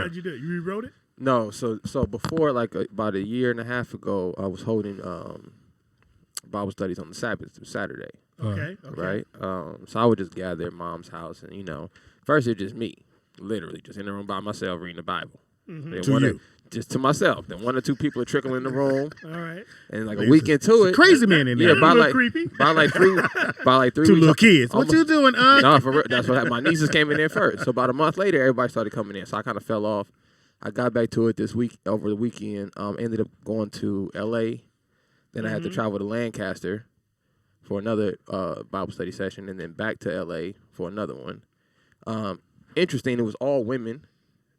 did you do it? You rewrote it? No, so before, like about a year and a half ago, I was holding Bible studies on the Sabbath, Saturday. Okay. Right? So I would just gather at mom's house, and first it was just me, literally just in the room by myself reading the Bible. Mm-hmm. Just to myself. Then 1 or 2 people would trickle in the room. All right. And like a week into it, crazy man in there. Yeah, creepy. By like 3 2 weeks, little kids. What you doing, No, for real. That's what happened. My nieces came in there first. So about a month later, everybody started coming in. So I kind of fell off. I got back to it this week over the weekend. Ended up going to L.A. Then I had to travel to Lancaster for another Bible study session, and then back to L.A. for another one. Interesting. It was all women.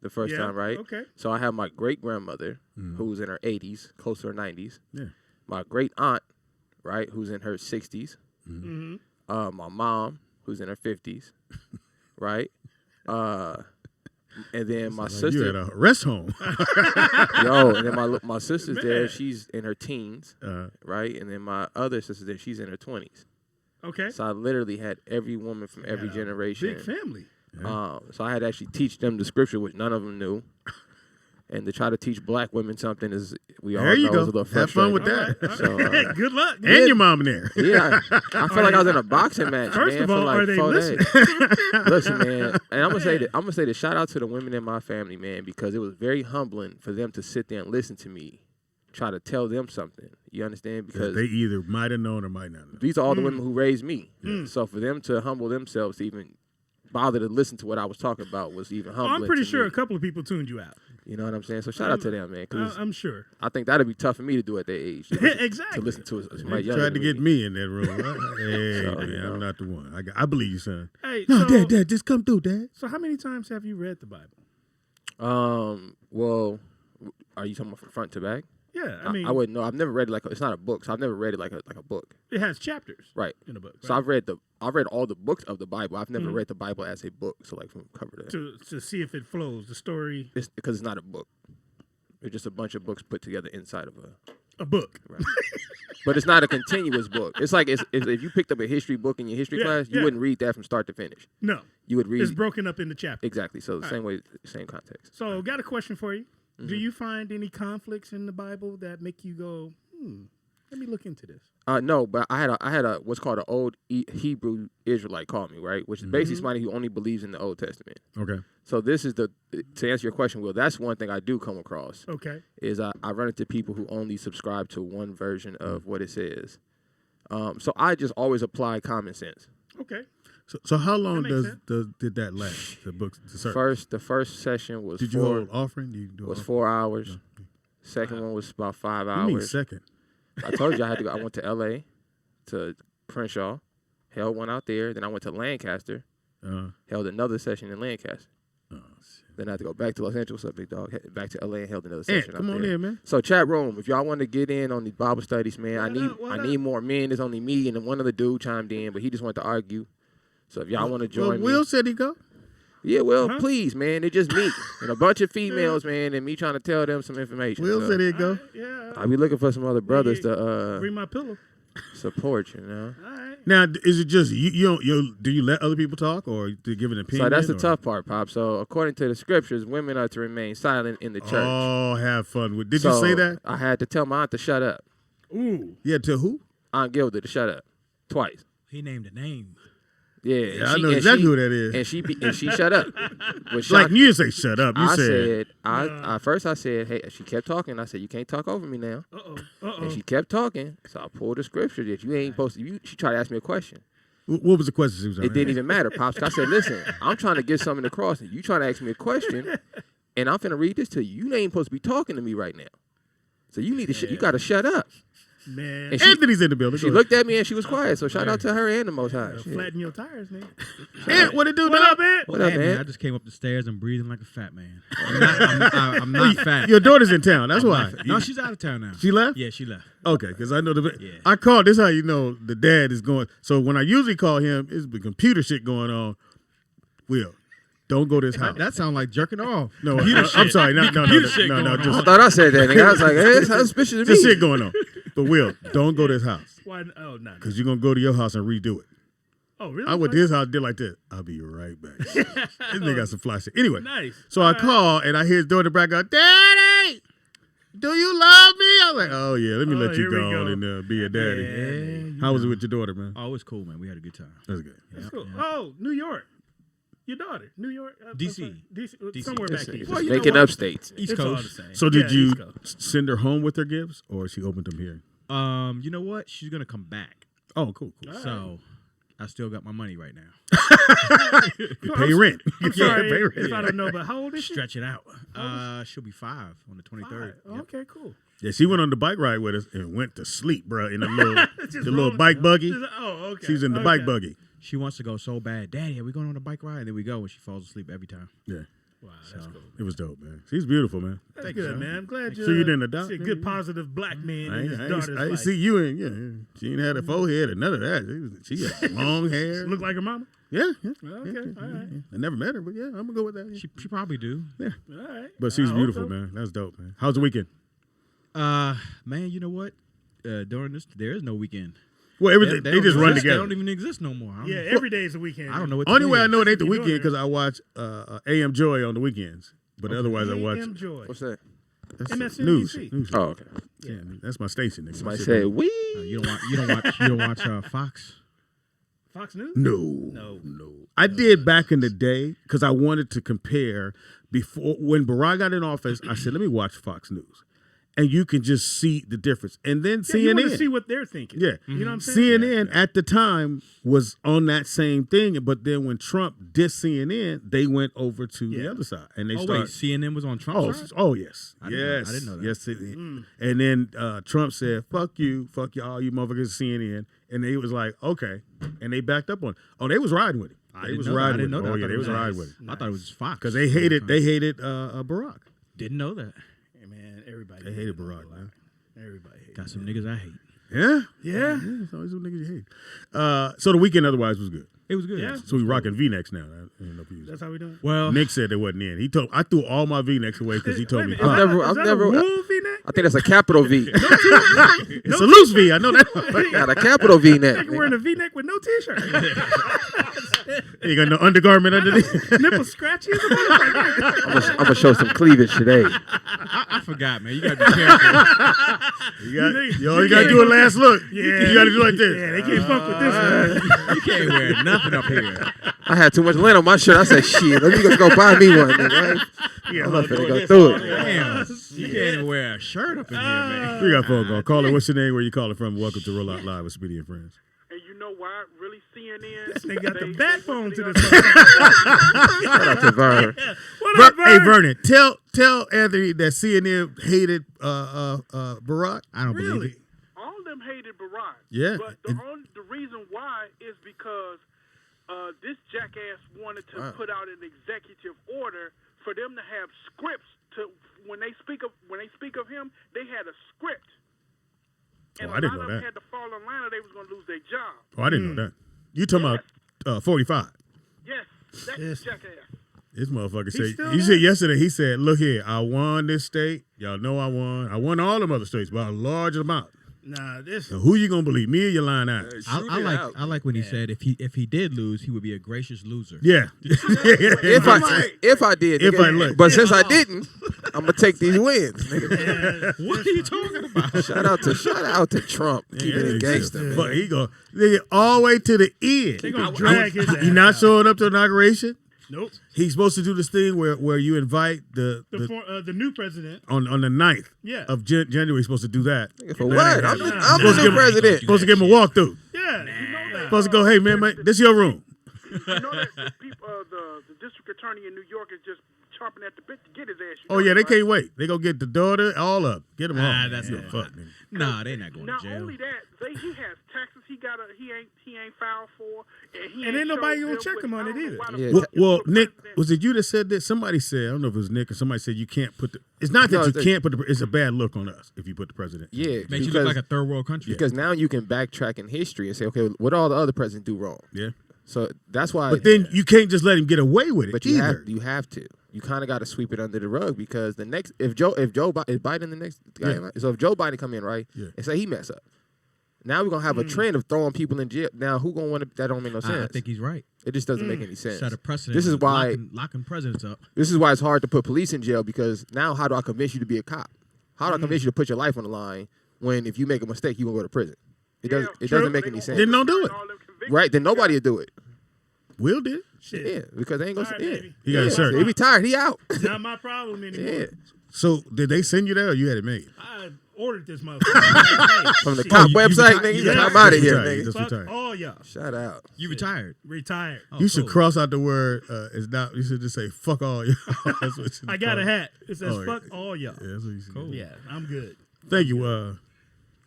The first time, right? Okay. So I have my great-grandmother, who's in her 80s, close to her 90s. Yeah. My great-aunt, right, who's in her 60s. Mm-hmm. My mom, who's in her 50s, right? And then my sister. You at a rest home. And then my sister's there. She's in her teens, right? And then my other sister there, she's in her 20s. Okay. So I literally had every woman from every generation. Big family. So I had to actually teach them the scripture, which none of them knew. And to try to teach black women something is, we all know, is a little frustrating. Have fun with that. Right. So, good luck. And your mom in there. Yeah, I feel like I was in a boxing match, First man, of all, for like are they 4 listening? days. Listen, man, and I'm gonna say this. Shout out to the women in my family, man, because it was very humbling for them to sit there and listen to me, try to tell them something. You understand? Because they either might have known or might not know. these are all the women who raised me. So for them to humble themselves to even bother to listen to what I was talking about was even humbling. I'm pretty sure me. a couple of people tuned you out. You know what I'm saying? So shout out to them, man. I'm sure. I think that'd be tough for me to do at their age. Exactly. To listen to They tried to get me in that room. Hey, man, I'm not the one. I believe you, son. Hey, no, Dad, just come through, Dad. So how many times have you read the Bible? Well, are you talking about from front to back? Yeah, I mean, I wouldn't know. I've never read it it's not a book, so I've never read it like a book. It has chapters, right, in the book. Right? So I've read all the books of the Bible. I've never read the Bible as a book, so like from cover to see if it flows, the story. Because it's not a book. It's just a bunch of books put together inside of a book. Right. But it's not a continuous book. It's like if you picked up a history book in your history class, you wouldn't read that from start to finish. No, you would read. It's broken up into chapters. Exactly. So the same context. So, got a question for you. Do you find any conflicts in the Bible that make you go, let me look into this? No, but I had a what's called an old Hebrew Israelite call me, right? Which is basically somebody who only believes in the Old Testament. Okay. So this is to answer your question, Will, that's one thing I do come across. Okay. Is I run into people who only subscribe to one version of what it says. So I just always apply common sense. Okay. So how long did that last? The books. The first session was. Did you hold offering? Was 4 hours. No. Second one was about 5 hours. You mean second? I told you I had to go. I went to L.A. to Crenshaw, held one out there. Then I went to Lancaster, held another session in Lancaster. Then I had to go back to Los Angeles, big dog. Back to L.A. and held another session out there. Come on in, man. So chat room, if y'all want to get in on these Bible studies, man, I need more men. There's only me and then one other dude chimed in, but he just wanted to argue. So if y'all want to join me. Will said he go. Yeah, well, please, man. It's just me and a bunch of females, man, and me trying to tell them some information. Will said he'd go. Yeah. I'll be looking for some other brothers to bring my pillow. Support, you know. All right. Now, is it just you do you let other people talk or do you give an opinion? So that's the tough part, Pop. So according to the scriptures, women are to remain silent in the church. Oh, have fun with. Did you say that? I had to tell my aunt to shut up. Ooh. Yeah, to who? Aunt Gilda to shut up twice. He named a name. Yeah, I know exactly who that is. And she shut up. Like you didn't say shut up. You said first I said, hey, she kept talking. I said, you can't talk over me now. And she kept talking. So I pulled the scripture that you ain't supposed to. She tried to ask me a question. What was the question she was asking? It didn't even matter, Pops. I said, listen, I'm trying to get something across, and you trying to ask me a question, and I'm finna read this to you. You ain't supposed to be talking to me right now. So you need to. You got to shut up. Man, and Anthony's in the building. She looked at me and she was quiet. So shout out to her and the Most High. Flatten your tires, man. Ant, what it do? What up, Ant? What up, man? I just came up the stairs and breathing like a fat man. I'm not fat. Your daughter's in town. That's why. No, she's out of town now. She left? Yeah, she left. Okay, because I know I called. This is how you know the dad is going. So when I usually call him, it's the computer shit going on. Will. Don't go to his house. That sounds like jerking off. No, I'm sorry. No. Just, I thought I said that. Nigga. I was like, hey, it's suspicious to me. Just shit going on. But Will, don't go to his house. Why? Oh, no. Because you're gonna go to your house and redo it. Oh, really? I went to his house, did like this. I'll be right back. This nigga got some fly shit. Anyway, Nice. so I call and I hear his daughter in the back go, Daddy, do you love me? I was like, oh yeah, let me let you here we go on go. and be a daddy. Yeah, How was it with your daughter, man? Oh, it was cool, man. We had a good time. That's good. That's cool. Oh, New York. Your daughter, New York, DC. DC, somewhere back Just east. just making up states. East It's all Coast. the same. So did Yeah, you East Coast. send her home with her gifts, or she opened them here? You know what? She's gonna come back. Oh, cool. So I still got my money right now. You pay rent. I'm sorry if I don't know, but how old is she? Stretch it out. She'll be 5 on the 23rd. Yep. Okay, cool. Yeah, she went on the bike ride with us and went to sleep, bro, in the little, Just the little rolling- bike buggy. Oh, okay. She was in the bike buggy. She wants to go so bad. Daddy, are we going on a bike ride? And then we go, and she falls asleep every time. Yeah, Wow, that's cool. it was dope, man. She's beautiful, man. That's good, man. I'm glad you. So you didn't adopt see a him? good, positive black man I in his ain't daughter's life. see you in. Yeah, she ain't had a forehead or none of that. She had long hair. Look like her mama. Yeah. Okay, all right, I never met her, but yeah, I'm gonna go with that. She probably do. Yeah, all right. but she's I hope beautiful, so. man. That's dope, man. How's the weekend? Man, you know what? During this, there is no weekend. Well, everything they don't just run exist. They together. don't even exist no more. Yeah, every day is a weekend. I don't know what. Only today way I is. know it ain't the You doing weekend it? because I watch AM Joy on the weekends. But otherwise, I watch AM Joy. What's that? that's MSNBC. news. Oh, okay. Yeah, that's my station. Nigga. Somebody Shit, said man. we. You don't watch Fox. Fox News? No. I did back in the day because I wanted to compare before when Barack got in office. I said, let me watch Fox News, and you can just see the difference. And then Yeah, you want CNN. to see what they're thinking. Yeah. You know what I'm saying? CNN at the time was on that same thing, but then when Trump dissed CNN, they went over to the other side, and they Oh started. wait, CNN was on Trump's side. Oh yes, I didn't know that. Yes, and then Trump said, "Fuck you, all you motherfuckers, CNN," and they was like, "Okay," and they backed up on it. Oh, they was riding with it. They was riding with it. Oh yeah, they was riding with it I thought it was Fox because they hated Barack. Didn't know that. Hey, man, everybody. They hated Barack, man. Everybody hated Got some niggas I hate. Yeah, Yeah. It's always some niggas you hate. So the weekend otherwise was good. It was good. Yeah. So we rocking V-necks now. I don't know if you That's how we doing. Well, Nick said they wasn't in. He told I threw all my V-necks away because he told me Wait a minute, I've is that never- a wool V-neck? I think that's a capital V. it's a loose V. I know that. Got a capital V neck. You're wearing a V-neck with no T-shirt. You got no undergarment underneath. Nipple scratches. I'm gonna show some cleavage today. I forgot, man. You gotta be careful. You gotta do a last look. You gotta do like this. Yeah, they can't fuck with this one. You can't wear nothing up here. I had too much lint on my shirt. I said, shit, let me just go buy me one. Nigga. I'm not finna go through it. Damn, you can't even wear a shirt up in here, man. We got phone call. Caller, what's your name? Where you calling from? Welcome to Roll Out Live with Speedy and Friends. And you know why? Really, CNN. This nigga got the they backbone went to the this. Shout out to Vern. What up, Hey Vern? Vernon, tell Anthony that CNN hated Barack. I don't believe Really? it. All of them hated Barack. Yeah. But the reason why is because this jackass wanted to put out an executive order for them to have scripts to when they speak of him, they had a script. And I didn't a know lot of them that. had to fall in line or they was going to lose their job. Oh, I didn't know that. You talking about 45? Yes, that's Yes. jackass. This motherfucker still said. He there? said yesterday. He said, "Look here, I won this state. Y'all know I won. I won all them other states by a large amount. Nah, this. So who you gonna believe? Me or your lying eyes? I like when he said if he did lose, he would be a gracious loser. Yeah. If I did, If nigga. I look. But since I didn't, I'm gonna take these wins. Nigga. What are you talking about? Shout out to Trump, keeping it gangster. But he go nigga, all the way to the end. They gonna drag his ass He not out. showing up to the inauguration. Nope. He's supposed to do this thing where you invite the The new president. on the 9th Yeah. of January. He's supposed to do that. For what? I'm Supposed the to new give him- president. Supposed to give him a walkthrough. Yeah. Supposed to go, hey man, this your room. You know that the people, the district attorney in New York is just chomping at the bit to get his ass. You Oh know yeah, they that, right? can't wait. They gonna get the daughter, all up, get them all. That's Yeah, not fuck. Nigga. Nah, they not going Not to jail. only that, he has taxes he ain't filed for, and And ain't nobody showed gonna them check with- him on I it don't know either. why the Yeah. fuck Well, the Nick, president- was it you that said that? Somebody said, I don't know if it was Nick or somebody said you can't put the. It's not that No, you it's- can't put the. It's a bad look on us if you put the president. Yeah, Makes you because, look like a third world country. because now you can backtrack in history and say, okay, what all the other presidents do wrong? Yeah. So that's why. But then you can't just let him get away with it But you either. have to. You kind of got to sweep it under the rug because the next if Biden the next guy, Yeah. so if Joe Biden come in right Yeah. and say he mess up, Now we're gonna have a trend of throwing people in jail. Now who gonna want to? That don't make no sense. I think he's right. It just doesn't make any sense. Set a precedent. This is why locking presidents up. This is why it's hard to put police in jail, because now how do I convince you to be a cop? How do I convince you to put your life on the line when if you make a mistake you gonna go to prison? It doesn't make any sense. Then don't do it. Right? Then nobody will do it. Will did. Shit. Yeah, because they ain't gonna. All right, Yeah, baby. He got his shirt. he retired. He out. Not my problem anymore. Yeah. So did they send you there, or you had it made? I ordered this motherfucker. From the Shit. cop you website, retired? nigga. Yeah. I'm out of here, Retired. nigga. Just Fuck retired. all y'all. Shout out. You retired. Retired. Oh, You should cool. cross out the word. It's not. You should just say "fuck all y'all." That's what you should I got call a it. hat. It says Oh, fuck all y'all. Yeah, that's what you should do. Yeah, I'm good. Thank you.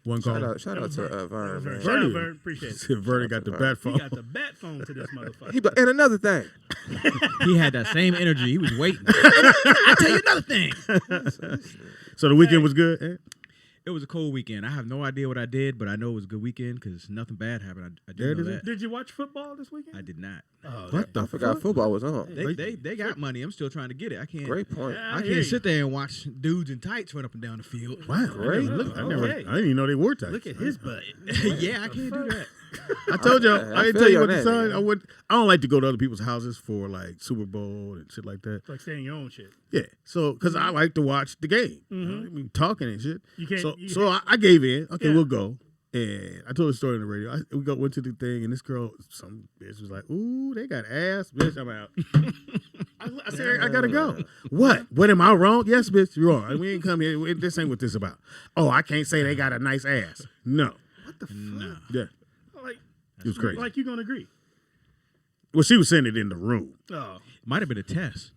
One call. Shout out to Vern, man. Shout out, Vern. Appreciate it. Vernon got the bat phone. He got the bat phone to this motherfucker. And another thing. He had that same energy. He was waiting. I'll tell you another thing. So the weekend was good. Eh? It was a cold weekend. I have no idea what I did, but I know it was a good weekend because nothing bad happened. I There do it know is. that. Did you watch football this weekend? I did not. Oh, What the I forgot fuck? football was on. They got money. I'm still trying to get it. I can't. Great point. Yeah. I hear you. can't sit there and watch dudes in tights run up and down the field. Wow, Great. Look, I Okay. didn't even know they were tight. Look at his butt. Yeah, I can't do that. I told you. I I didn't feel tell you you on what the that, sign. nigga. I don't like to go to other people's houses for like Super Bowl and shit like that. It's like saying your own shit. Yeah, so because I like to watch the game, you know, I mean, talking and shit. You can't- So, you so I gave in. Okay, Yeah. we'll go. And I told the story on the radio. Went to the thing, and this girl, some bitch, was like, "Ooh, they got ass, bitch. I'm out." I said, "I gotta go." What? What am I wrong? Yes, bitch, you're wrong. We ain't come here. This ain't what this about. Oh, I can't say they got a nice ass. No. What the fuck? No. Yeah, Like, it was crazy. like you gonna agree? Well, she was saying it in the room. Oh, Might have been a test.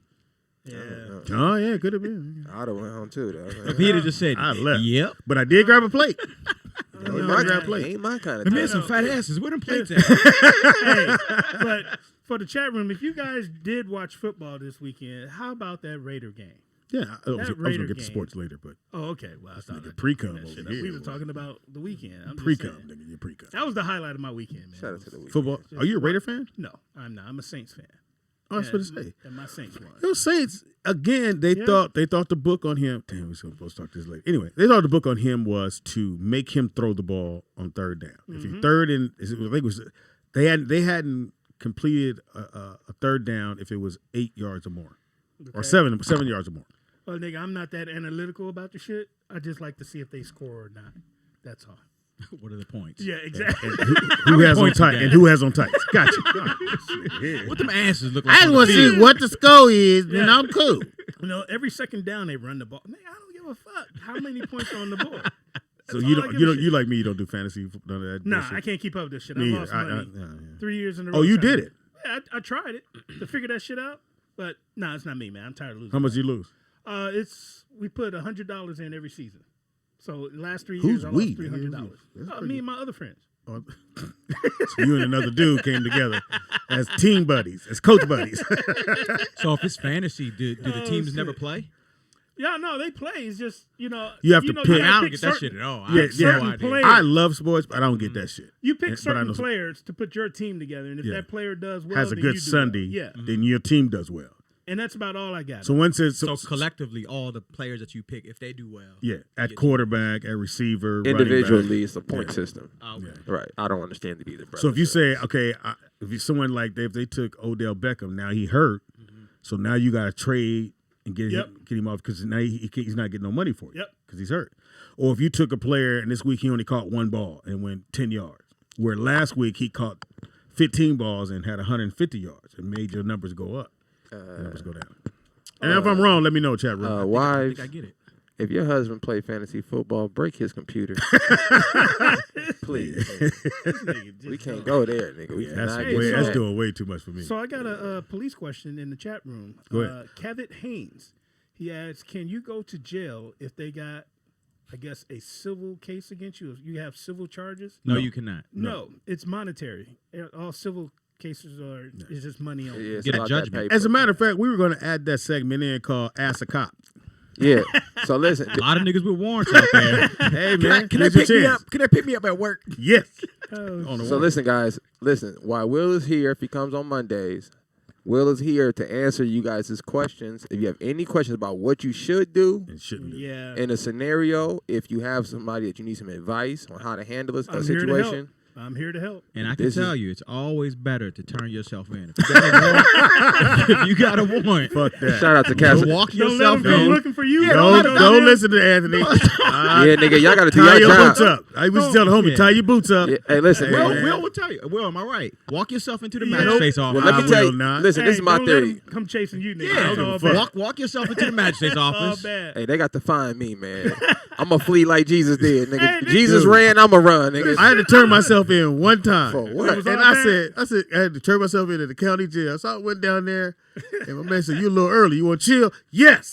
yeah. Oh yeah, could have been. I'd have went home too, though. If he'd have just said, I left. "Yep." But I did grab a plate. Ain't my, ain't my kind of Them thing. had some fat asses. Where them plates at? Hey, but for the chat room, if you guys did watch football this weekend, how about that Raider game? Yeah, I was That gonna Raider get to game. sports later, but Oh, okay. Well, I thought nigga I pre-cum that over shit here, up. We were boy. talking about the weekend. I'm just pre-cum, saying. nigga, you pre-cum. That was the highlight of my weekend, man. Shout out to the week. Football. Are you a Raider fan? No, I'm not. I'm a Saints fan. Oh, I was supposed to say. And my Saints won. Those Saints again. They Yeah. thought the book on him. Damn, we're supposed to talk this later. Anyway, they thought the book on him was to make him throw the ball on third down. If he third and I think it was they hadn't completed a third down if it was 8 yards or more, or Okay. 7 yards or more. Well, nigga, I'm not that analytical about the shit. I just like to see if they score or not. That's all. What are the points? Yeah, exactly. Who has on points you tight got? and who has on tights? Gotcha. What them asses look like? I just on the want to field? see what the score is, and Yeah. I'm cool. You know, every second down they run the ball. Man, I don't give a fuck how many points are on the board. So That's you all I don't give you a don't shit. you like me? You don't do fantasy? None of that. Nah, bullshit? I can't keep up with this shit. Me I lost either. money Yeah. 3 years in a row. Oh, you trying did to- it. Yeah, I tried it to figure that shit out. But nah, it's not me, man. I'm tired of losing. How much you lose? We put $100 in every season. So the last 3 Who's years, I we? lost $300. That's Me pretty and my other friends. Oh, so you and another dude came together as team buddies, as coach buddies. So if it's fantasy, do the Oh, teams shit. never play? Yeah, no, they play. It's just You have to pick. gotta I don't pick get that certain- shit at all. Yeah, I have no certain idea. players. I love sports, but I don't get that shit. You pick But I certain know- players to put your team together, and if Yeah. that player does well, Has a then good you do Sunday, well. Yeah, then your team does well. and that's about all I got. So once it's So collectively, all the players that you pick, if they do well, yeah, at quarterback, at receiver, running Individually, back. it's a point system. okay. Right. I don't understand it either, bro. So if you say, okay, if you someone like if they took Odell Beckham, now he hurt, so now you got to trade and get him off because now he's not getting no money for it Yep. because he's hurt. Or if you took a player and this week he only caught one ball and went 10 yards, where last week he caught 15 balls and had 150 yards and made your numbers go up, numbers go down. And if I'm wrong, let me know, chat room. I wives, think I get it. if your husband play fantasy football, break his computer. Please. We can't go there, nigga. We That's, cannot Hey, way, get that's that. doing way too much for me. So I got a police question in the chat room. Go ahead. Kevin Haynes, he asks, can you go to jail if they got, I guess, a civil case against you? If you have civil charges? No, you cannot. No, it's monetary. All civil cases is just money on. Yeah, it's Get a about that judgment. paper. As a matter of fact, we were going to add that segment in called Ask a Cop. Yeah. So listen. A lot of niggas with warrants out there. Hey, man, Can they here's your pick me chance. up? Can they pick me up at work? Yes. Oh, On the So one. listen, guys. Listen. While Will is here, if he comes on Mondays, Will is here to answer you guys' questions. If you have any questions about what you should do And shouldn't do. Yeah. in a scenario, if you have somebody that you need some advice on how to handle a I'm here to help. situation, I'm here to help. And I can This tell is- you, it's always better to turn yourself in. If you got a warrant, Fuck that. shout out to Castle. walk Don't let yourself them come in. looking for you. Don't listen to Anthony. Yeah, nigga, y'all got to do Tie your your job. boots up. I used to tell the homie, Yeah. tie your boots up. Yeah, hey, listen, Hey, man. man. Will will tell you. Will, am I right? Walk yourself into the Yeah. magistrate's office. Well, let me I tell will you. not. Listen, this is my don't let theory. 'em come chasing you, nigga. Yeah, That's all fuck. bad. walk yourself into the magistrate's All office. bad. Hey, they got to find me, man. I'm going to flee like Jesus did, nigga. Hey, Jesus dude. ran, I'm going to run, nigga. I had to turn myself in one time. For what? It was And all I bad. said, I had to turn myself in at the county jail. So I went down there, and my man said, "You a little early. You want to chill?" Yes.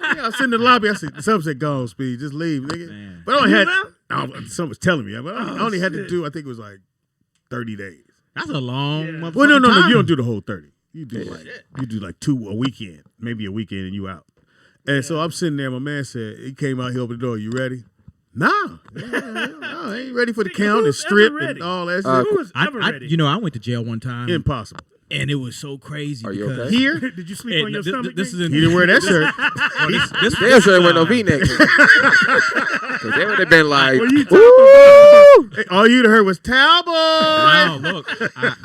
I was sitting in the lobby. I said, "Some said go on, speed. Just leave, nigga." Man. But I only You had. left? Someone was telling me. But I only had to shit. do. I think it was like 30 days. That's a long Yeah. motherfucking Well, no. time. You don't do the whole 30. You do like two a weekend, maybe a weekend, and you out. And so I'm sitting there. My man said he came out. He opened the door. You ready? No, I ain't ready for the count and who's strip ever and ready? all that Uh, shit. Who was ever ready? You know, I went to jail one time, Impossible. and it was so crazy. Are you because okay? Here, Did you sleep on your stomach? This is nigga? in, he didn't wear that shirt. this Damn sure it wasn't no V-neck. Because they would have been like, Were you woo! Hey, all you'd have heard was Talbot. Wow, look,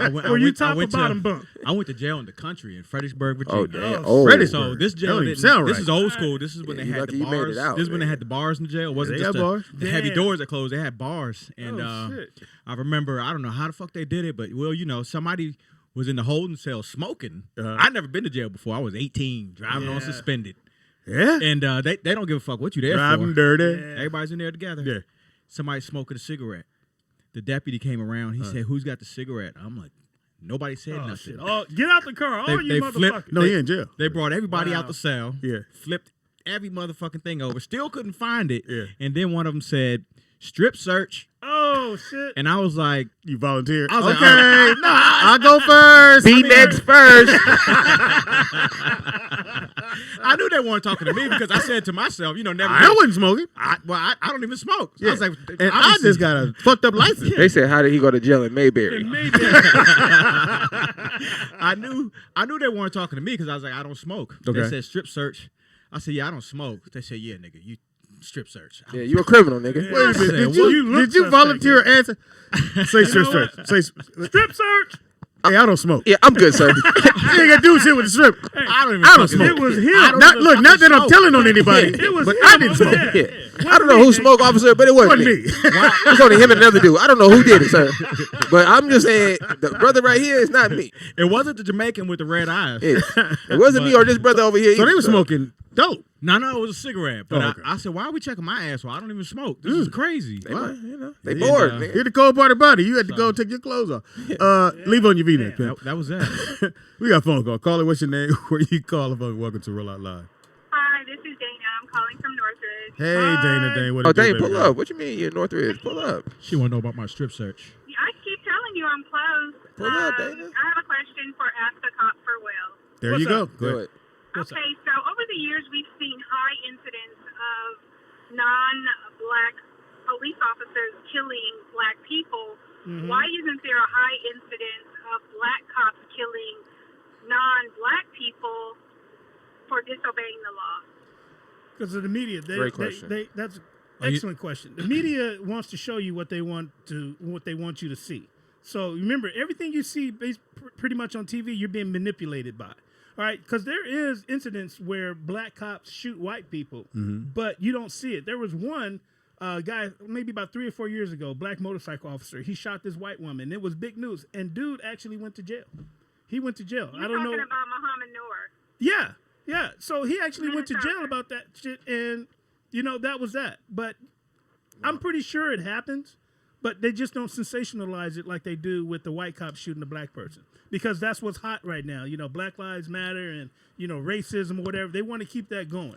I went. Were I you went, top I or went bottom to, bunk? I went to jail in the country in Fredericksburg, Virginia. Oh, damn. Oh, Oh, Frederick. So this That jail, don't even didn't- sound this right. is old school. This is when Yeah, they you had lucky the you made bars. it out, This is when they man. had the bars in the jail. It wasn't They just got bars. the heavy Damn. doors that closed. They had bars, and Oh, shit. I remember. I don't know how the fuck they did it, but well, you know, somebody was in the holding cell smoking. I'd never been to jail before. I was 18, driving on Yeah. suspended, Yeah. and they don't give a fuck what you there Driving for. dirty. Everybody's in there together. Yeah. Somebody smoking a cigarette. The deputy came around. He said, "Who's got the cigarette?" I'm like, nobody said Oh, nothing. shit. Oh, get out the car. All They- you they motherfuckers. flipped- No, he in jail. They brought everybody Wow. out the cell. Yeah. Flipped every motherfucking thing over. Still couldn't find it. Yeah. And then one of them said, "Strip search." Oh, shit. And I was like, You volunteered. I was like, okay. No, I'll go first. V-necks first. I knew they weren't talking to me because I said to myself, you know, never. I wasn't smoking. I don't even smoke. So Yeah. I was like, And I obviously- just got a fucked up license. They said, how did he go to jail in Mayberry? Maybe. I knew they weren't talking to me because I was like, I don't smoke. Okay. They said strip search. I said, yeah, I don't smoke. They said, yeah, nigga, you strip search. Yeah, you a criminal, nigga. Wait a minute. said, Did what? you, You look did you suspect, volunteer answer? Say strip know search. Say, Strip search. hey, I don't smoke. Yeah, I'm good, sir. You ain't got to do shit with the strip. I don't even I don't fucking- smoke. It was him. I don't Not, even look, not fucking that I'm smoke. telling on anybody, It was but him I didn't over smoke. there. Yeah. I don't know who smoked, officer, but it wasn't Wasn't me. me. It's only him and another dude. I don't know who did it, sir. But I'm just saying, the brother right here is not me. It wasn't the Jamaican with the red eyes. It wasn't me or this brother over here. So they either, were sir. smoking dope. No, it was a cigarette. But Oh, okay. I said, why are we checking my ass? Well, I don't even smoke. This is crazy. They, might, you know, they Yeah. bored. Yeah. nigga. Here's the cold part about it. You had to go take your clothes off. Leave on your V-neck, pimp. That was that. We got a phone call. Caller, what's your name? Where you calling from? Welcome to Roll Out Live. Hi, this is Dana. I'm calling from Northridge. Hey, Hi. Dana. What Oh, it do, Dane, baby pull girl? up. What you mean you're in Northridge? Pull up. She want to know about my strip search. I keep telling you I'm close. Pull up, Dana. I have a question for Ask the Cop for Will. There What's you go. up? Go Do ahead. it. What's Okay, so over the years we've seen high incidents of non-black police officers killing black people. Mm-hmm. Why isn't there a high incidence of black cops killing non-black people for disobeying the law? Because of the media. Great question. That's an Are you- excellent question. The media wants to show you what they want you to see. So remember, everything you see pretty much on TV, you're being manipulated by. All right, because there is incidents where black cops shoot white people, but you don't see it. There was one guy, maybe about 3 or 4 years ago, black motorcycle officer. He shot this white woman. It was big news, and dude actually went to jail. He went to jail. You're I don't know. talking about Muhammad Noor. Yeah. So he actually went to jail Minnesota. about that shit, and that was that. But I'm pretty sure it happens, but they just don't sensationalize it like they do with the white cop shooting a black person, because that's what's hot right now. Black Lives Matter and racism or whatever. They want to keep that going.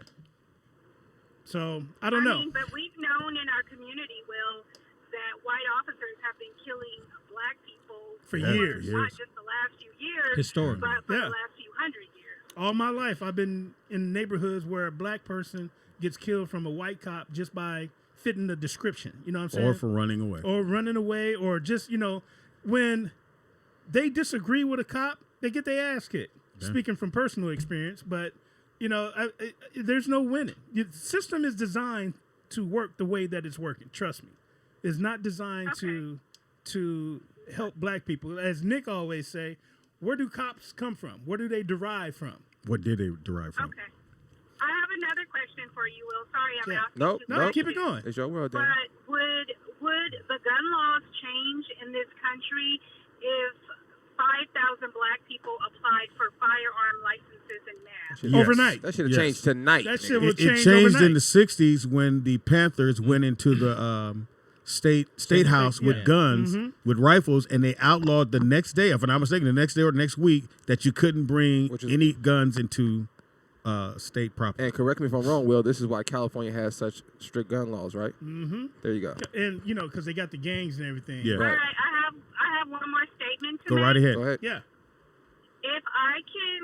So I don't know. But we've known in our community, Will, that white officers have been killing black people For Yeah, years. not just the last few years, Historically. but for Yeah. the last few hundred years. All my life, I've been in neighborhoods where a black person gets killed from a white cop just by fitting the description. You know what I'm saying? Or for running away. Or running away, or just, when they disagree with a cop, they get their ass kicked. Speaking from personal experience, but there's no winning. The system is designed to work the way that it's working. Trust me, it's not designed to help black people. As Nick always say, where do cops come from? Where do they derive from? What did they derive from? Okay. I have another question for you, Will. Sorry, I'm asking. No, keep it going. It's your world, Dan. But would the gun laws change in this country if 5,000 black people applied for firearm licenses in mass? Yes. Overnight. That should have changed tonight. That shit nigga. will It change changed overnight. in the 60s when the Panthers went into the state house with guns, with rifles, and they outlawed the next day, if I'm not mistaken, the next day or the next week, that you couldn't bring any guns into state property. And correct me if I'm wrong, Will, this is why California has such strict gun laws, right? Mm-hmm. There you go. And because they got the gangs and everything. Yeah. All right, I have one more statement to Go make. right ahead. Go ahead. Yeah. If I can,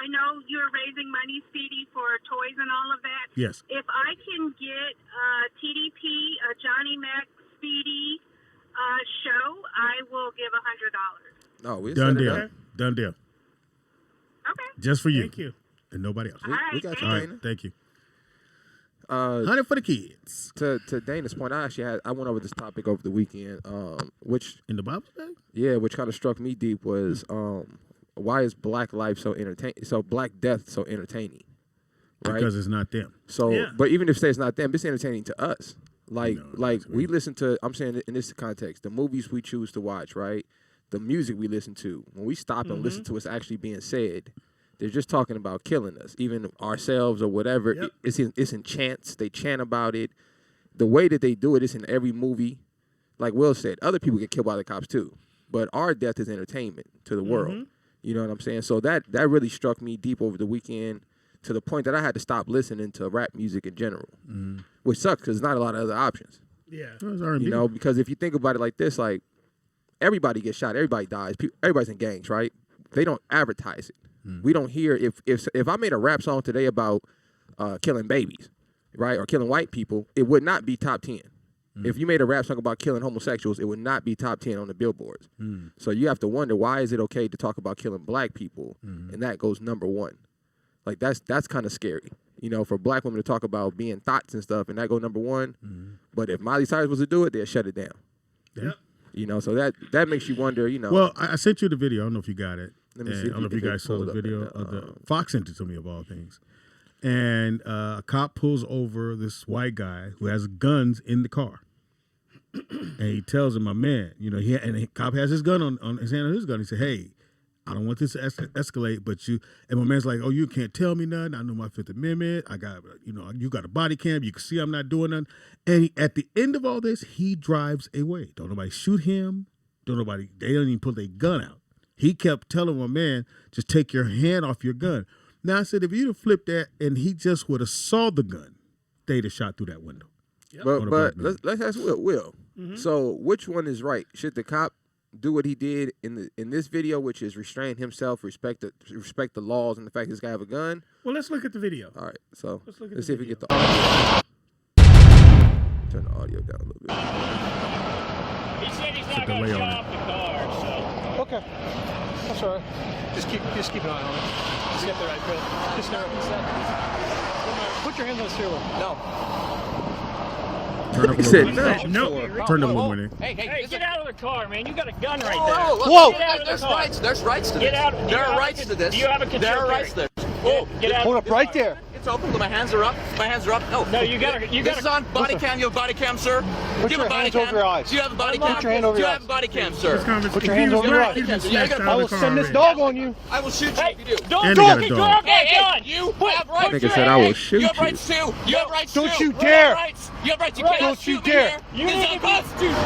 I know you're raising money, Speedy, for toys and all of that. Yes. If I can get TDP, a Johnny Mac Speedy show, I will give $100. No, we Done set it deal. up. Done deal. Okay. Just for you. Thank you. And nobody else. We got you, All right. Dana. Thank you. 100 for the kids. To Dana's point, I went over this topic over the weekend, which In the Bible bag? which kind of struck me deep was why is black life so black death so entertaining? Right? Because it's not them. So, but even if it's not them, it's entertaining to us. Like, No, we listen to. I'm saying in this context, the movies we choose to watch, right? The music we listen to. When we stop and listen to what's actually being said, they're just talking about killing us, even ourselves or whatever. Yep. It's in chants. They chant about it. The way that they do it is in every movie. Like Will said, other people get killed by the cops too, but our death is entertainment to the world. You know what I'm saying? So that really struck me deep over the weekend, to the point that I had to stop listening to rap music in general, which sucks because there's not a lot of other options. Yeah. It's R&B. You know, because if you think about it like this, like everybody gets shot, everybody dies, everybody's in gangs, right? They don't advertise it. We don't hear if I made a rap song today about killing babies, right, or killing white people, it would not be top 10. If you made a rap song about killing homosexuals, it would not be top 10 on the billboards. So you have to wonder, why is it okay to talk about killing black people, and that goes number one? Like that's kind of scary, you know, for black women to talk about being thoughts and stuff, and that go number one. But if Miley Cyrus was to do it, they'll shut it down. Yep. You know, so that makes you wonder, you know. Well, I sent you the video. I don't know if you got it. Let me see I don't know if you guys saw the video of the Fox sent it to me, of all things. And a cop pulls over this white guy who has guns in the car, and he tells him, "My man, you know, the cop has his gun on his hand on his gun. He said, "Hey, I don't want this to escalate, but you." And my man's like, "Oh, you can't tell me nothing. I know my Fifth Amendment. I got, you got a body cam. You can see I'm not doing nothing." And at the end of all this, he drives away. Don't nobody shoot him. They don't even pull their gun out. He kept telling my man, just take your hand off your gun. Now I said, if you'd have flipped that and he just would have saw the gun, they'd have shot through that window. Yep. But let's ask Will. So which one is right? Should the cop do what he did in this video, which is restrain himself, respect the laws, and the fact this guy have a gun? Well, let's look at the video. All right, so Let's look at let's the see if we video. get the audio. Turn the audio down a little bit. He said he's Put not the going to delay on shut off the car, so. Okay. That's all right. Just keep an eye on it. Just get the right fit. Just start. Put your hands on the steering wheel. No. Turn up a He said little no. bit. Turn up a little more. Hey, get out of the car, man. You got a gun right Whoa, there. whoa. Get out of the car. There's rights to Get this. out. There are rights to this. Do you have a concealed There are carry? rights to this. Whoa. Get out. Hold up right there. It's open. My hands are up. My hands are up. No. No, you got to. This is on body cam. You have a body cam, sir? Put Do you have a body cam? over your eyes. Do you have a body cam? Put your hand over Do you your have a body cam, sir? Put your hands over your eyes. I will send this dog. dog on you. I will shoot you if you do. Don't And he got a get dog. drunk. Hey, gun. you have rights. Nigga said I will shoot You have you. rights too. You have rights too. Don't you You dare. have rights. You have rights. You Right. cannot Don't you shoot me dare. here. You It's need to be- unconstitutional.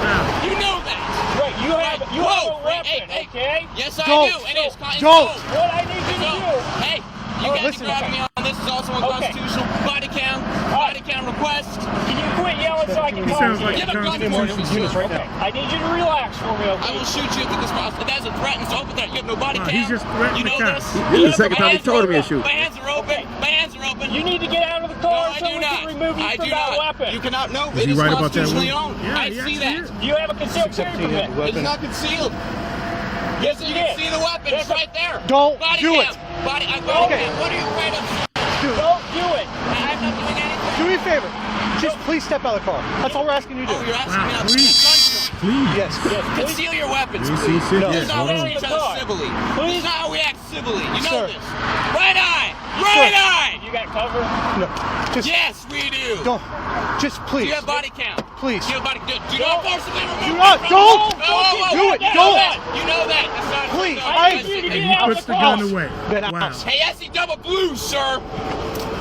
You know that. Right, you have Whoa. a weapon, Hey. okay? Yes, I Don't. do. And it's Don't. What I need you to So, do. hey, you Oh, guys listen, are grabbing me on this. Is also unconstitutional. Body cam request. Can you quit yelling so I can He call sounds you? like You have a gun Constitution. for me, sir. Okay, I need you to relax for me, I okay? will shoot you if this possible. That's a threat. It's open there. You have no body cam. He's just threatening You know the this. cops. This is the second time he told him to shoot. My hands are open. My hands are open. You need to get out of the No, car I so do we not. can remove you I from do that not. weapon. You cannot know. Is It he is right about that constitutionally one? owned. Yeah, I he see actually that. is. Do you have a concealed carry permit? It's not concealed. Yes, you did. See the weapons right there. Don't Body do cam. it. Body. Body Okay. cam. What are you afraid of? Don't do it. I'm not doing anything. Do me a favor. Just please step out of the car. That's all we're asking you to do. Oh, you're asking me not to please. take guns. Please. Yes. Conceal your weapons, You please. see shit? No. This Yes, is not hold how on. we treat each other civilly. This is not how we act civilly. You know Sir. this. Right eye. Right eye. You got cover? No. Just Yes, we do. don't. Just Do please. you have body count? Please. Do you have body? Do not forcibly remove. Do not. me from- Don't. Oh, Do it. You know Don't. that. You know that. That's not. Please, that's not- I- that's- need to And get he out puts of the the gun car. away. Then Wow. Hey, I see double blue, sir.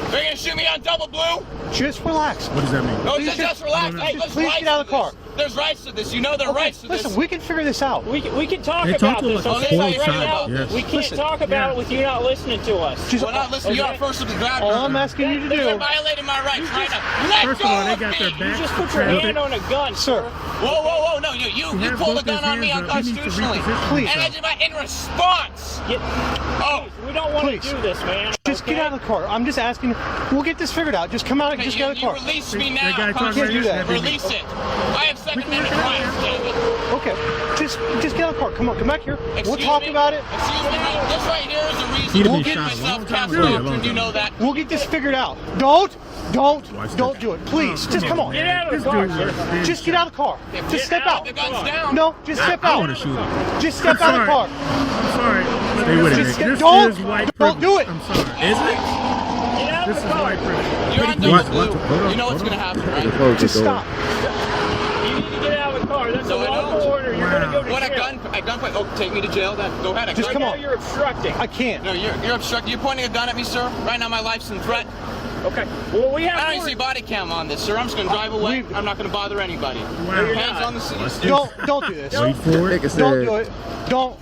They're gonna shoot me on double blue. Just relax. What does that mean? No, Please just relax. Hey, just there's please rights get out of to the car. this. There's rights to this. You know there are rights to this. Listen, we can figure this out. We can talk They about talk to this. like okay? a Right full now, side, yes. we can't Listen, talk about it with you not listening to us. Just Well, not listen. You Okay. are first of the ground. all I'm asking you to You're do, violating my rights right now. Let First go of all, they of got their me. You back. just put your Traffic. hand on a gun, sir. Whoa! No, you has pulled a both gun his on me hands up. He needs to unconstitutionally, reposition Please. and I did my in response. Get, Oh, we don't want Please. to do this, man. Just okay? get out of the car. I'm just asking. We'll get this figured out. Just come out and okay, just get out of the you car. release me That now. guy talking Can't right do here, that. Release it. I have Second can Amendment look at rights, damn it. Okay. Just get out of the car. Come on, come back here. We'll Excuse talk me? about it. Excuse me. This right here is a reason He'd to have get been shot a myself long time cast ago. doctrine. You know that. We'll get this figured out. Don't Watch do this. it. Please. Just come on. Get out of This the car, dude sir. was Just get out of the car. Just step out. The gun's down. No, just step I out. want to shoot him. Just step out of the car. I'm sorry. But Stay with it, this, Nick. this Don't- is white don't privilege. do it. I'm sorry. Is it? Get out This of is the car. white privilege. You're on Watch, double watch, blue. hold on, You know what's hold gonna on. happen, right? Close the Just door. stop. You need to get out of the car. That's No, a I don't. lawful order. You're Wow. going to go to What a jail. gunpoint. Oh, take me to jail then. Go ahead. Just Right come now, on. you're obstructing. I can't. No, you're obstructing. You're pointing a gun at me, sir. Right now, my life's in threat. Okay. Well, we have. I don't even see body cam on this, sir. I'm just gonna drive away. I'm not gonna bother anybody. Wow. Hands on the seat. Don't do this. Wait for it. Nigga Don't said do it. Don't.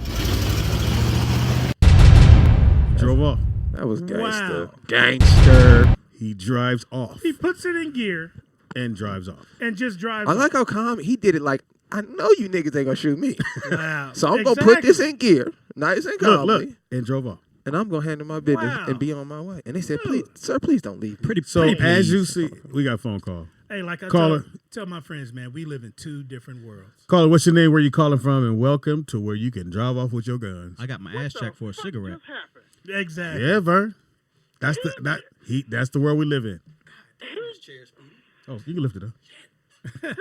Drove off. that was gangster. Wow. Gangster. He drives off He puts it in gear and drives off. and just drives. I like how calm he did it. Like, I know you niggas ain't gonna shoot me, Wow. so I'm gonna put this in gear, nice and calmly, Look, and drove off. and I'm gonna handle my business Wow. and be on my way. And they said, "Please, sir, please don't leave." Me. So Pretty as you please. see, we got a phone call. Hey, like I Caller. tell my friends, man, we live in two different worlds. Caller, what's your name? Where you calling from? And welcome to where you can drive off with your guns. I got my ass checked for a cigarette. Just happened. Exactly. Yeah, Vern. That's the world we live in. Oh, you can lift it up.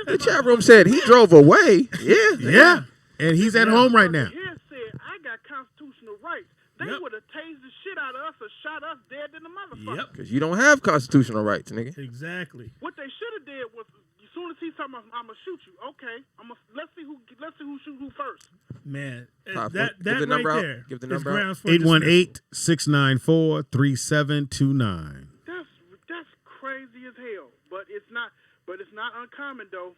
The chat room said he drove away. Yeah, Yeah, and he's at home right now. Here said, I got constitutional rights. They Yep. would have tased the shit out of us or shot us dead in the motherfucker. Yep. because you don't have constitutional rights, nigga. Exactly. What they should have did was, as soon as he told me, I'm gonna shoot you. Okay, let's see who shoot who first. Man, Pop, that give the right number out. there Give the is number out. grounds for dismissal. 818-694-3729. That's crazy as hell. But it's not uncommon though.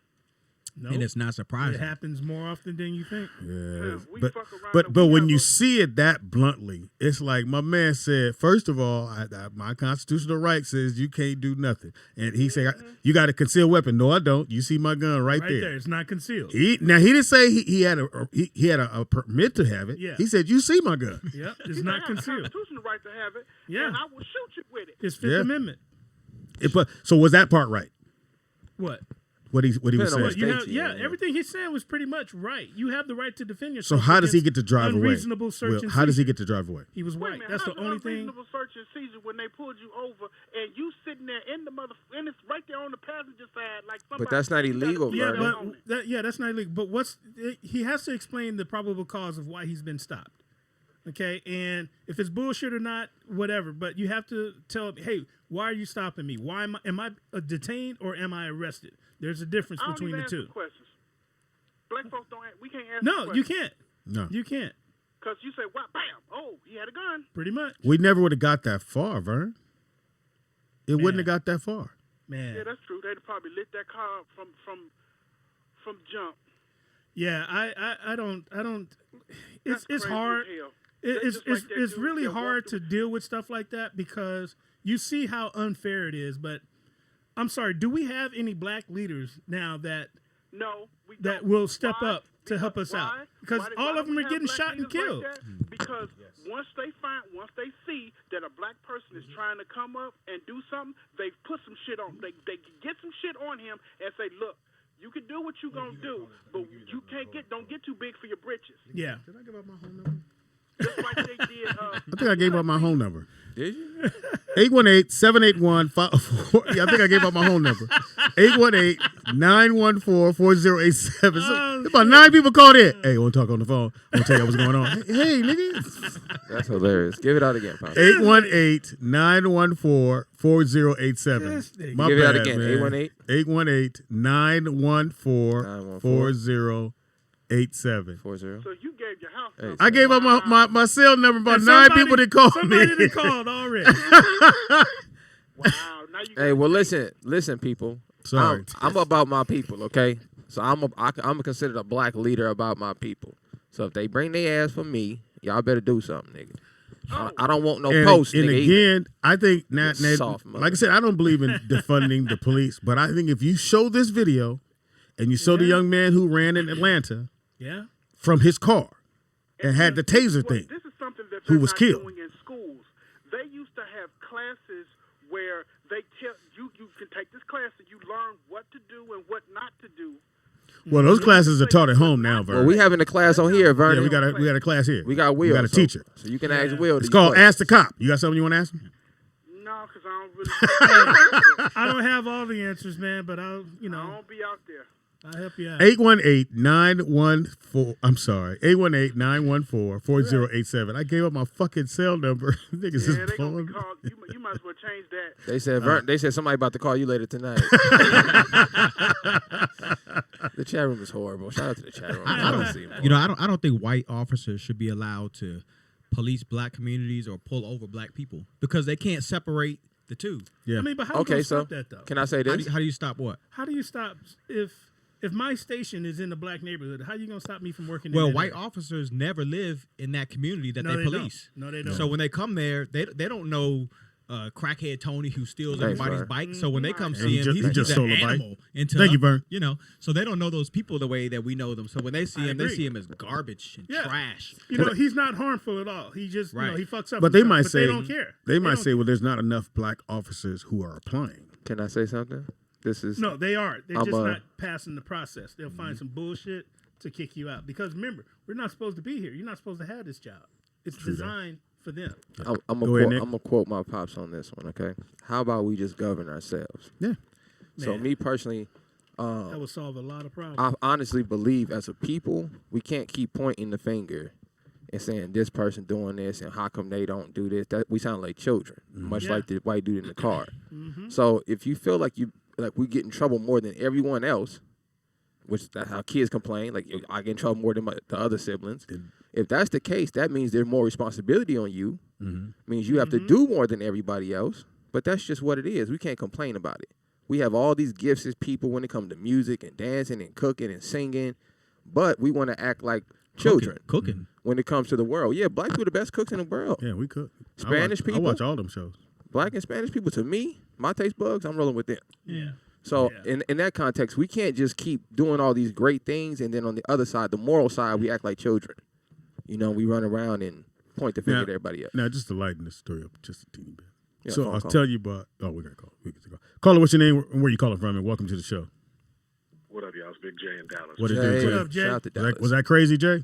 Nope. And it's not It surprising. happens more often than you think. Yeah, we but fuck around but and but we when have you a- see it that bluntly, it's like my man said. First of all, my constitutional right says you can't do nothing, and he said you got a concealed weapon. No, I don't. You see my gun right, Right there. It's not concealed. He didn't say he had a permit to have it. Yeah. He said you see my gun. Yep. It's You not have a concealed. constitutional right to have it. Yeah. And I will shoot you with it. It's Fifth Yeah. Amendment. So was that part right? What? What he was Depending on saying. what You state have, you yeah, in. everything he said was pretty much right. You have the right to defend So yourself. how does he against get to drive away? Unreasonable search Will, and how does he seizure. get to drive away? He was Wait a white. minute, That's how's the it only thing. unreasonable search and seizure when they pulled you over and you sitting there in the and it's right there on the passenger side like somebody. But that's not you got a illegal, video Yeah, Vernon. but on it. that's not illegal. But he has to explain the probable cause of why he's been stopped. Okay, and if it's bullshit or not, whatever. But you have to tell him, hey, why are you stopping me? Why am I detained or am I arrested? There's a difference I don't between even the answer two. questions. Black folks don't. We can't answer. No, you can't. No, You can't. Because you say, "Wow, bam! Oh, he had a gun." Pretty much, we never would have got that far, Vern. It wouldn't have got that far. man. Yeah, that's true. They'd probably lit that car up from jump. Yeah, I don't. It's That's crazy hard. as hell. It's Just like that it's dude really that hard walked to deal with stuff like that because you see how unfair it is. But I'm sorry, do we have any black leaders now that No, we that don't. will step Why? up to help us out? Why? Because Why all do of them we are have getting black shot and leaders like killed. that? Because once they see that a black person is trying to come up and do something, they put some shit on. They get some shit on him and say, "Look, You can do what you gonna do, but you don't get too big for your britches. Yeah. Did I give out my home number? Just like they did. I think I gave out my home number. Did you? 818-781-54. Yeah, I think I gave out my home number. 818-914-4087. So, about 9 people called in. Hey, I want to talk on the phone. I want to tell you what's going on. Hey, nigga. That's hilarious. Give it out again, Pop. 818-914-4087. My Give it out bad, again. man. 818-914-4087. 40. So you gave your house number. I gave up my cell number. About And 9 people that called me. Somebody that called already. Wow. Now you Hey, well, listen, people. Sorry. I'm about my people, okay? So I'm considered a black leader about my people. So if they bring their ass for me, y'all better do something, nigga. I don't want no post, and nigga. again, I think soft like I said, I don't believe in defunding the police, but I think if you show this video and you show the young man who ran in Atlanta Yeah. from his car and had the taser thing, This is something that who they're was not killed. doing in schools. They used to have classes where they tell you can take this class and you learn what to do and what not to do. well, those classes are taught at home now, Vern. Well, we having a class on here, Vernon. we got a class here. We got Will. We got a teacher. So you can ask Will. It's these called questions. Ask the Cop. You got something you want to ask him? No, because I don't really. I don't have all the answers, man, but I'll I don't be out there. I'll help you out. 818-914. I'm sorry. 818-914-4087. I gave up my fucking cell number. Niggas Yeah, is they gonna blowing. be called. You might as well change that. They said somebody about to call you later tonight. The chat room is horrible. Shout out to the chat room. I don't see them. I don't think white officers should be allowed to police black communities or pull over black people because they can't separate the two. Yeah. I mean, but how do Okay, you so stop that though? can I say this? How do you stop what? How do you stop if my station is in a black neighborhood? How you gonna stop me from working? Well, in that white area? officers never live in that community that No, they they police. don't. No, they don't. So when they come there, they don't know crackhead Tony who steals Thanks, everybody's Vern. bike. So when they come And see he him, just- he's he just an stole a bike. animal. Until, Thank you, Vern. So they don't know those people the way that we know them. So when they see I him, they agree. see him as garbage and Yeah. trash. He's not harmful at all. He just Right. he fucks up. But and they stuff, might but say they don't care. They might don't say, well, there's not enough black officers who are applying. Can I say something? This is No, they are. They're I'm just a- not passing the process. They'll find some bullshit to kick you out. Because remember, we're not supposed to be here. You're not supposed to have this job. It's designed for them. I'm Go ahead, Nick. gonna quote my pops on this one. Okay, how about we just govern ourselves? Yeah. So Man. me personally, That would solve a lot of problems. I honestly believe as a people we can't keep pointing the finger and saying this person doing this and how come they don't do this. That we sound like children, much Yeah. like the white dude in the car. So if you feel like we get in trouble more than everyone else, which that's how kids complain, like I get in trouble more than the other siblings. If that's the case, that means there's more responsibility on you. Means you have to do more than everybody else. But that's just what it is. We can't complain about it. We have all these gifts as people when it comes to music and dancing and cooking and singing, but we want to act like children Cooking. when it comes to the world. Yeah, black people are the best cooks in the world. Yeah, we could. Spanish I people? watch all them shows. Black and Spanish people, to me, my taste bugs, I'm rolling with them. Yeah. So Yeah. in that context, we can't just keep doing all these great things, and then on the other side, the moral side, we act like children. We run around and point the finger at everybody else. Now, just to lighten this story up just a teeny bit. Yeah, So phone I'll call. tell you about. Oh, we got to call. We get to call. Caller, what's your name and where you calling from? And welcome to the show. What up, y'all? It's Big J in Dallas. What it Jay, do, Jay? What up, Jay? Shout out to Dallas. Was that crazy, Jay?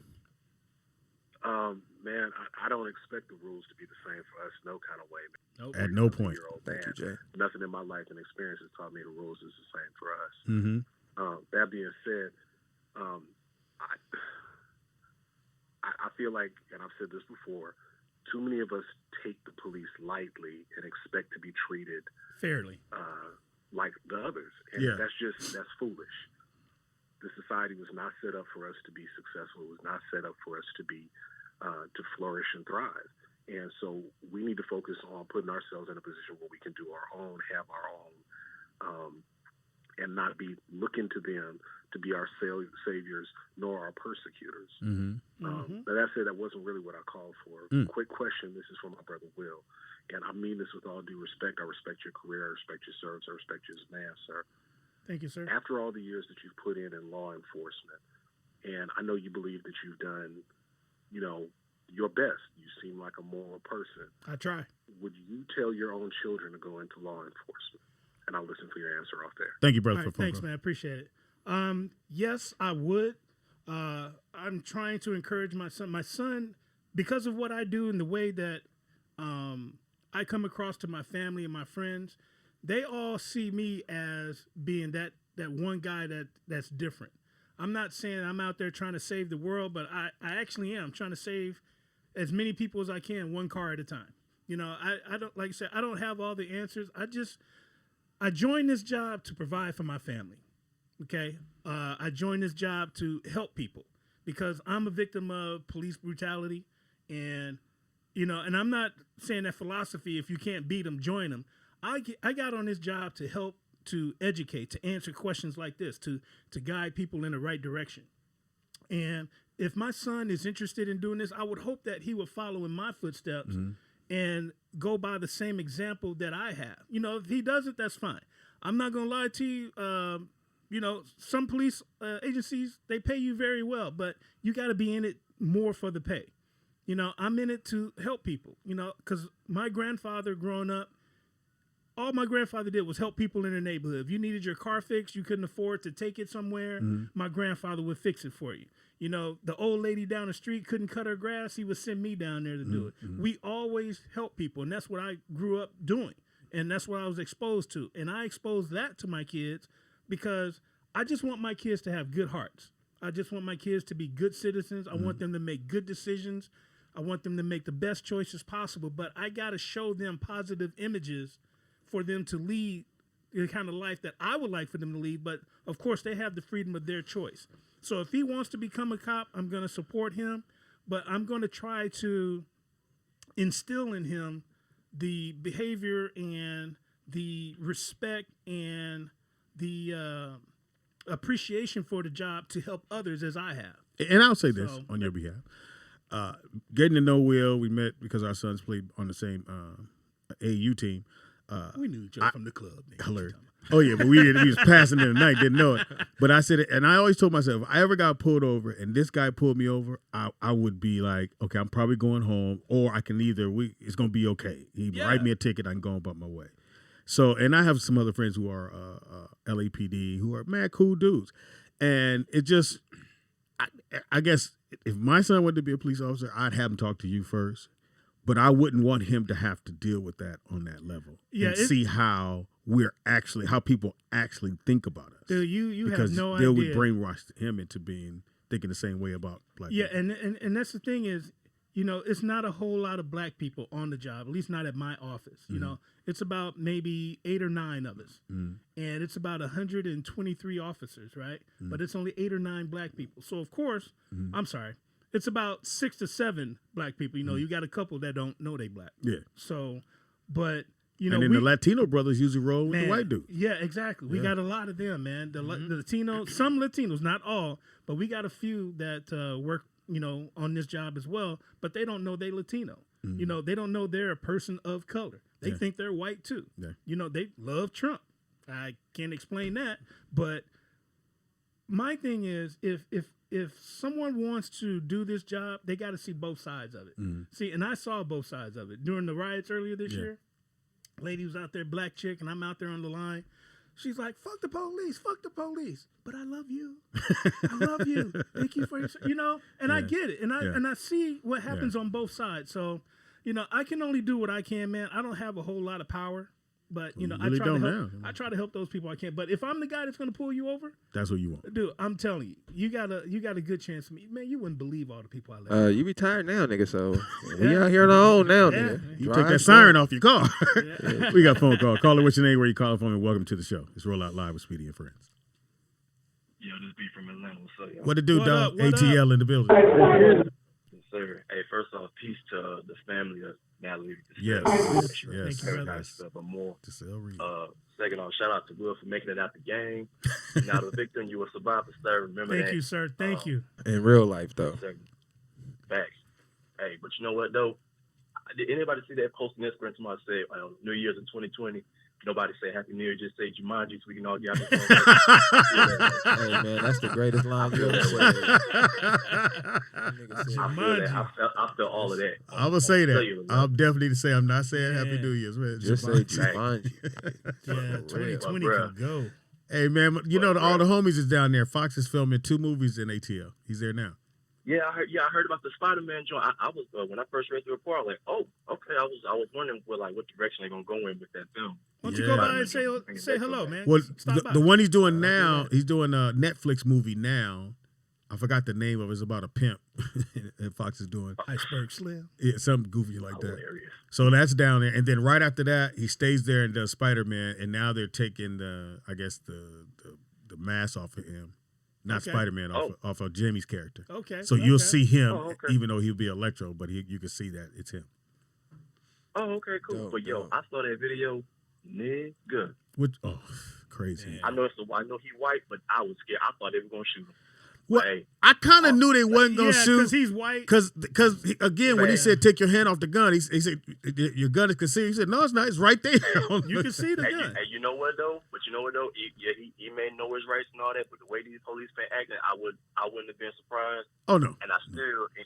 Man, I don't expect the rules to be the same for us, no kind of way. Nope. At no point. Thank you, Jay. Nothing in my life and experience has taught me the rules is the same for us. Mm-hmm. That being said, I feel like, and I've said this before, too many of us take the police lightly and expect to be treated Fairly. like the others. And Yeah. that's foolish. The society was not set up for us to be successful. It was not set up for us to be to flourish and thrive. And so we need to focus on putting ourselves in a position where we can do our own, have our own, and not be looking to them to be our saviors nor our persecutors. Mm-hmm. But that said, that wasn't really what I called for. Quick question. This is for my brother Will. And I mean this with all due respect. I respect your career. I respect your service. I respect you as a man, sir. Thank you, sir. After all the years that you've put in law enforcement, and I know you believe that you've done, your best. You seem like a moral person. I try. Would you tell your own children to go into law enforcement? And I'll listen for your answer off there. Thank you, brother, All for right, the phone thanks, call. man. Appreciate it. Yes, I would. I'm trying to encourage my son. My son, because of what I do and the way that I come across to my family and my friends, they all see me as being that one guy that's different. I'm not saying I'm out there trying to save the world, but I actually am trying to save as many people as I can, one car at a time. You know, I don't, like I said, I don't have all the answers. I joined this job to provide for my family. Okay. I joined this job to help people because I'm a victim of police brutality, and, you know, and I'm not saying that philosophy, if you can't beat them, join them. I got on this job to help, to educate, to answer questions like this, to guide people in the right direction. And if my son is interested in doing this, I would hope that he would follow in my footsteps and go by the same example that I have. You know, if he does it, that's fine. I'm not going to lie to you. You know, some police agencies, they pay you very well, but you got to be in it more for the pay. You know, I'm in it to help people, you know, because my grandfather growing up, all my grandfather did was help people in their neighborhood. If you needed your car fixed, you couldn't afford to take it somewhere, my grandfather would fix it for you. You know, the old lady down the street couldn't cut her grass, he would send me down there to do it. We always help people, and that's what I grew up doing, and that's what I was exposed to. And I exposed that to my kids because I just want my kids to have good hearts. I just want my kids to be good citizens. I want them to make good decisions. I want them to make the best choices possible, but I got to show them positive images for them to lead the kind of life that I would like for them to lead. But of course, they have the freedom of their choice. So if he wants to become a cop, I'm going to support him, but I'm going to try to instill in him the behavior and the respect and the appreciation for the job to help others as I have. And I'll say this on your behalf. Getting to know Will, we met because our sons played on the same AU team. We knew each other from the club. Hilarious. Oh yeah, but we was passing in the night, didn't know it. But I said it, and I always told myself, if I ever got pulled over and this guy pulled me over, I would be like, okay, I'm probably going home, or I can it's gonna be okay. He write me a ticket, I can go about my way. So, and I have some other friends who are LAPD who are mad cool dudes, and it just, I guess if my son wanted to be a police officer, I'd have him talk to you first. But I wouldn't want him to have to deal with that on that level. Yeah, and see how people actually think about us. Dude, you because have no they idea. would brainwash him into thinking the same way about black people. Yeah, and that's the thing is, you know, it's not a whole lot of black people on the job, at least not at my office. You know, it's about maybe 8 or 9 of us. And it's about 123 officers, right? But it's only 8 or 9 black people. So, of course, I'm sorry. It's about 6 to 7 black people. You know, you got a couple that don't know they black. Yeah. So, but, you know. And then the Latino brothers usually roll with the white dude. Yeah, exactly. We got a lot of them, man. The Latino, some Latinos, not all, but we got a few that work, you know, on this job as well, but they don't know they Latino. You know, they don't know they're a person of color. They think they're white too. Yeah. You know, they love Trump. I can't explain that, but my thing is, if someone wants to do this job, they got to see both sides of it. See, and I saw both sides of it during the riots earlier this year. Lady was out there, black chick, and I'm out there on the line. She's like, fuck the police, but I love you. I love you. Thank you for your, you know, and I get it. And I see what happens on both sides. So, you know, I can only do what I can, man. I don't have a whole lot of power. But, you know, really I try to help those people I can. But if I'm the guy that's going to pull you over, that's what you want. Dude, I'm telling you, you got a good chance of me. Man, you wouldn't believe all the people I left. You retired now, nigga, so we out here on our own now, nigga. You take that siren off your car. We got a phone call. Caller, what's your name, where you calling from, and welcome to the show. It's Roll Out Live with Speedy and Friends. Yo, this be from Atlanta. What's up, y'all? What it do, dog? ATL in the building. Yes, sir. Hey, first off, peace to the family of Natalie. Yes. Thank you, nice stuff, but more. Desselle, Reid. Second off, shout out to Will for making it out the game. You're not a victim. You were survivor, sir. Remember that. Thank you, sir. Thank you. In real life, though. Facts. Hey, but you know what, though? Did anybody see that post on Instagram? Somebody said, New Year's in 2020. Nobody say Happy New Year. Just say Jumanji so we can all get out the phone. Hey, man, that's the greatest line you ever said. I felt all of that. I will say that. I'll definitely say I'm not saying Happy New Year's. Man. Just say Jumanji. Yeah, 2020 can go. Hey man, you know all the homies is down there. Fox is filming 2 movies in ATL. He's there now. Yeah, I heard about the Spider-Man joint. I was when I first read the report, I was like, oh, okay. I was wondering what direction they're gonna go in with that film. Why don't you go by and say hello, man? Well, Stop by. the one he's doing now, he's doing a Netflix movie now. I forgot the name of it. It's about a pimp that Fox is doing. Iceberg Slim. Yeah, something goofy like that. Hilarious. So that's down there, and then right after that, he stays there and does Spider-Man, and now they're taking the mask off of him. Not Spider-Man, off of Jimmy's character. Okay. So you'll see him, even though he'll be Electro, but you can see that it's him. Oh, okay, cool. But I saw that video, nigga. Crazy. I know he white, but I was scared. I thought they were gonna shoot him. Well, I kind of knew they wasn't gonna shoot because he's white. Because again, when he said take your hand off the gun, he said your gun is concealed. He said no, it's not. It's right there. You can see the gun. Hey, you know what though? He may know his rights and all that, but the way these police been acting, I wouldn't have been surprised. Oh no. And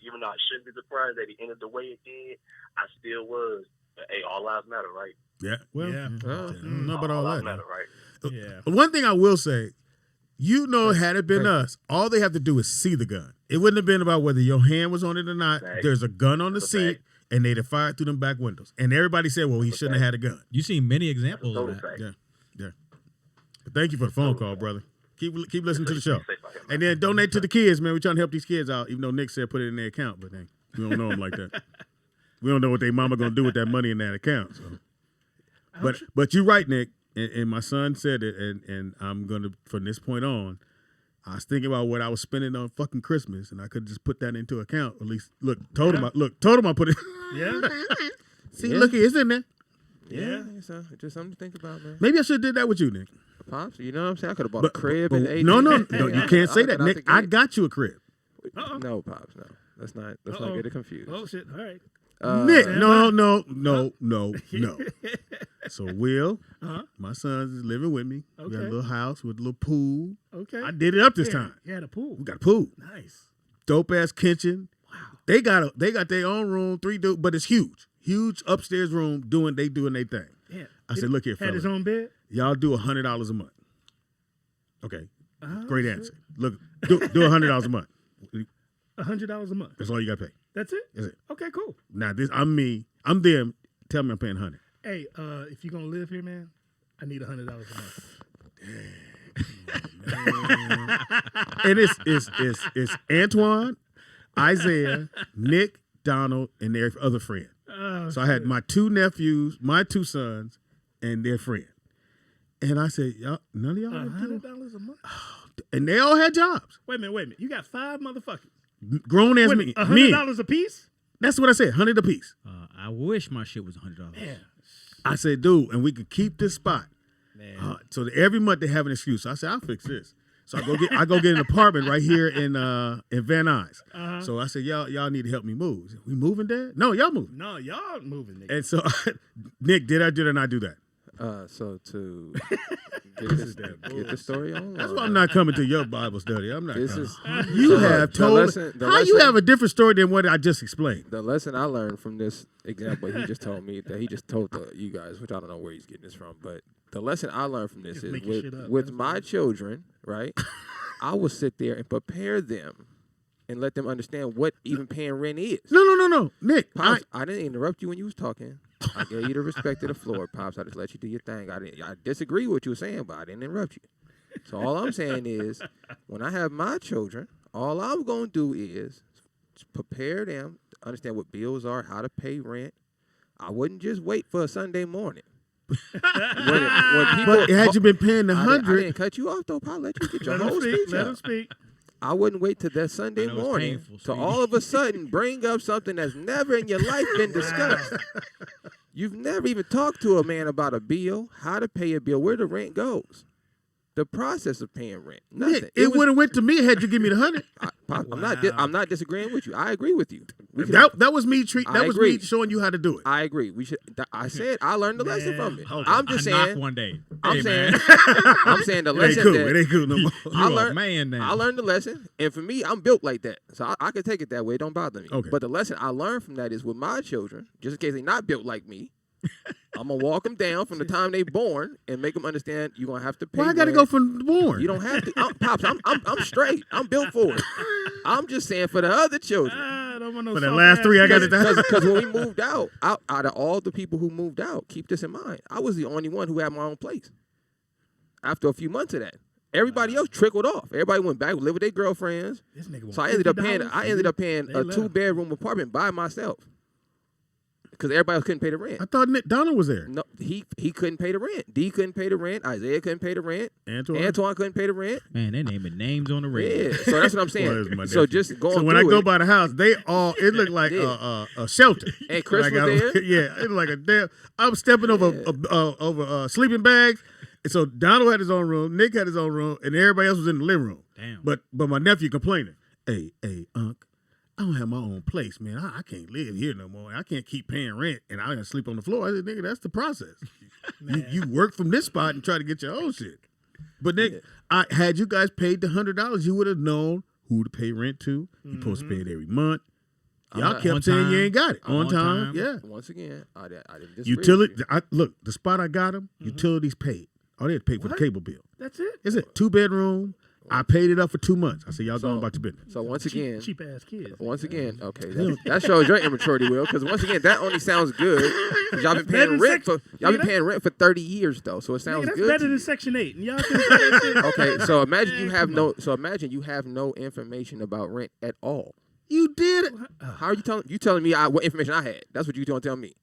even though I shouldn't be surprised that he ended the way it did, I still was. Hey, all lives matter, right? Yeah. Well, yeah. No, but all that matter, right? Yeah. One thing I will say. Had it been us, all they have to do is see the gun. It wouldn't have been about whether your hand was on it or not. There's a gun on the seat, and they'd have fired through them back windows. And everybody said, well, he shouldn't have had a gun. You've seen many examples of that. Yeah. But thank you for the phone call, brother. Keep listening to the show. And then donate to the kids, man. We're trying to help these kids out, even though Nick said put it in their account, but we don't know them like that. We don't know what their mama going to do with that money in that account. So. But you're right, Nick. And my son said it, and I'm gonna from this point on. I was thinking about what I was spending on fucking Christmas, and I could just put that into account. At least told him I put it. Yeah. See, look, it's in there. Yeah, it's just something to think about, man. Maybe I should have did that with you, Nick. Pops, you know what I'm saying? I could have bought a crib and no, you can't say that, Nick. I got you a crib. No, Pops, no. Let's not get it confused. Oh shit! All right. Nick, no. So Will, my son's living with me. We got a little house with a little pool. Okay. I did it up this time. You had a pool. We got a pool. Nice. Dope ass kitchen. Wow. They got their own room, 3 dudes, but it's huge. Huge upstairs room doing their thing. Yeah. I said, look here, fella. Had his own bed? Y'all do $100 a month. Okay. Great answer. Look, do $100 a month. $100 a month. That's all you gotta pay. That's it? That's it. Okay, cool. Now I'm me. I'm them. Tell me I'm paying $100. Hey, if you're gonna live here, man, I need $100 a month. And it's Antoine, Isaiah, Nick, Donald, and their other friend. So I had my 2 nephews, my 2 sons, and their friend. And I said, y'all, none of y'all $100 a month. And they all had jobs. Wait a minute. You got 5 motherfuckers. Grown as me. $100 a piece? That's what I said. $100 a piece. I wish my shit was $100. Yeah. I said, dude, and we could keep this spot. So that every month they have an excuse. So I said, I'll fix this. So I go get an apartment right here in Van Nuys. So I said, y'all need to help me move. We moving, Dad? No, y'all moving. No, y'all moving, Nick. And so, Nick, did I not do that? So to get the story on. That's why I'm not coming to your Bible study. I'm not. You have told. How you have a different story than what I just explained? The lesson I learned from this example he just told me that he just told you guys, which I don't know where he's getting this from, but the lesson I learned from this is with my children, right? I will sit there and prepare them and let them understand what even paying rent is. No, Nick. Pops, I didn't interrupt you when you was talking. I gave you the respect of the floor, Pops. I just let you do your thing. I disagree with what you were saying, but I didn't interrupt you. So all I'm saying is, when I have my children, all I'm going to do is prepare them to understand what bills are, how to pay rent. I wouldn't just wait for a Sunday morning. But had you been paying the $100, I didn't cut you off though, Paul. Let you get your whole speech Let out. him speak. I wouldn't wait till that Sunday morning to all of a sudden bring up something that's never in your life been discussed. You've never even talked to a man about a bill, how to pay a bill, where the rent goes. The process of paying rent. Nothing. Nick, it would have went to me had you give me the $100. I'm not disagreeing with you. I agree with you. That was me me showing you how to do it. I agree. We should. I said I learned the lesson from it. I'm just saying. One day. I'm saying the lesson. It ain't cool no more. I learned the lesson, and for me, I'm built like that, so I can take it that way. It don't bother me. Okay. But the lesson I learned from that is with my children, just in case they're not built like me, I'm gonna walk them down from the time they born and make them understand you're gonna have to pay. Why I got to go from born? You don't have to. Pops, I'm straight. I'm built for it. I'm just saying for the other children. For the last 3, I got it. Because when we moved out of all the people who moved out, keep this in mind, I was the only one who had my own place. After a few months of that, everybody else trickled off. Everybody went back, lived with their girlfriends. So I ended up paying a 2-bedroom apartment by myself. Because everybody else couldn't pay the rent. I thought Donald was there. No, he couldn't pay the rent. D couldn't pay the rent. Isaiah couldn't pay the rent. Antoine couldn't pay the rent. Man, they naming names on the radio. Yeah, so that's what I'm saying. So just going. So when I go by the house, it looked like a shelter. And Chris was there. Yeah, it looked like a damn. I'm stepping over sleeping bags. And so Donald had his own room, Nick had his own room, and everybody else was in the living room. Damn. But my nephew complaining, hey, Unc, I don't have my own place, man. I can't live here no more. I can't keep paying rent, and I gotta sleep on the floor. I said, nigga, that's the process. you work from this spot and try to get your own shit. But Nick, had you guys paid the $100, you would have known who to pay rent to. You're supposed to pay it every month. Y'all kept saying you ain't got it on time. Yeah. Once again, I didn't disagree. Utility. Look, the spot I got them, utilities paid. Oh, they had to pay for the cable bill. That's it. Is it 2-bedroom? I paid it up for 2 months. I said, y'all going about your business. So once again, cheap ass kids. Once again, okay, that shows your immaturity, Will. Because once again, that only sounds good. Cause y'all been paying rent for 30 years though, so it sounds that's good. That's better than Section 8. And y'all can okay, so imagine you have no information about rent at all. You did. How are you telling? You telling me what information I had? That's what you don't tell me.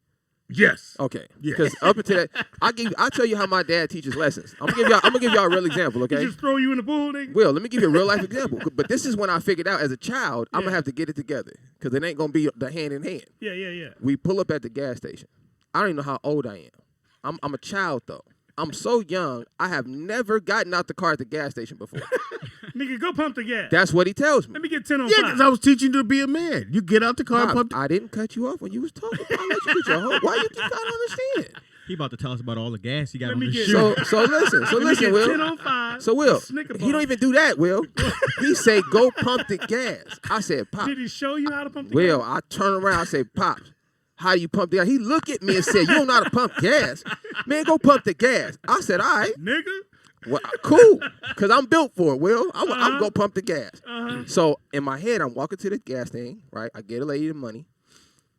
Yes. Okay. Because up until that, I'll tell you how my dad teaches lessons. I'm gonna give y'all a real example. Okay. He just throw you in the pool, nigga. Will, let me give you a real life example. But this is when I figured out as a child, I'm gonna have to get it together because it ain't gonna be the hand in hand. Yeah. We pull up at the gas station. I don't even know how old I am. I'm a child though. I'm so young. I have never gotten out the car at the gas station before. Nigga, go pump the gas. That's what he tells me. Let me get 10 on 5. Yeah, because I was teaching you to be a man. You get out the car and pump. I didn't cut you off when you was talking. I let you get your whole. Why you think I don't understand? He about to tell us about all the gas he got on the shoe. shoe. So listen, Will. 10 on 5. So Will, he don't even do that, Will. He say go pump the gas. I said, Pop. Did he show you how to pump the Will, gas? I turn around, I say, Pops, how do you pump the gas? He look at me and said, you don't know how to pump gas. Man, go pump the gas. I said, all right. Nigga. Well, cool, because I'm built for it, Will. I'm going to pump the gas. So in my head, I'm walking to the gas thing, right? I get a lady the money,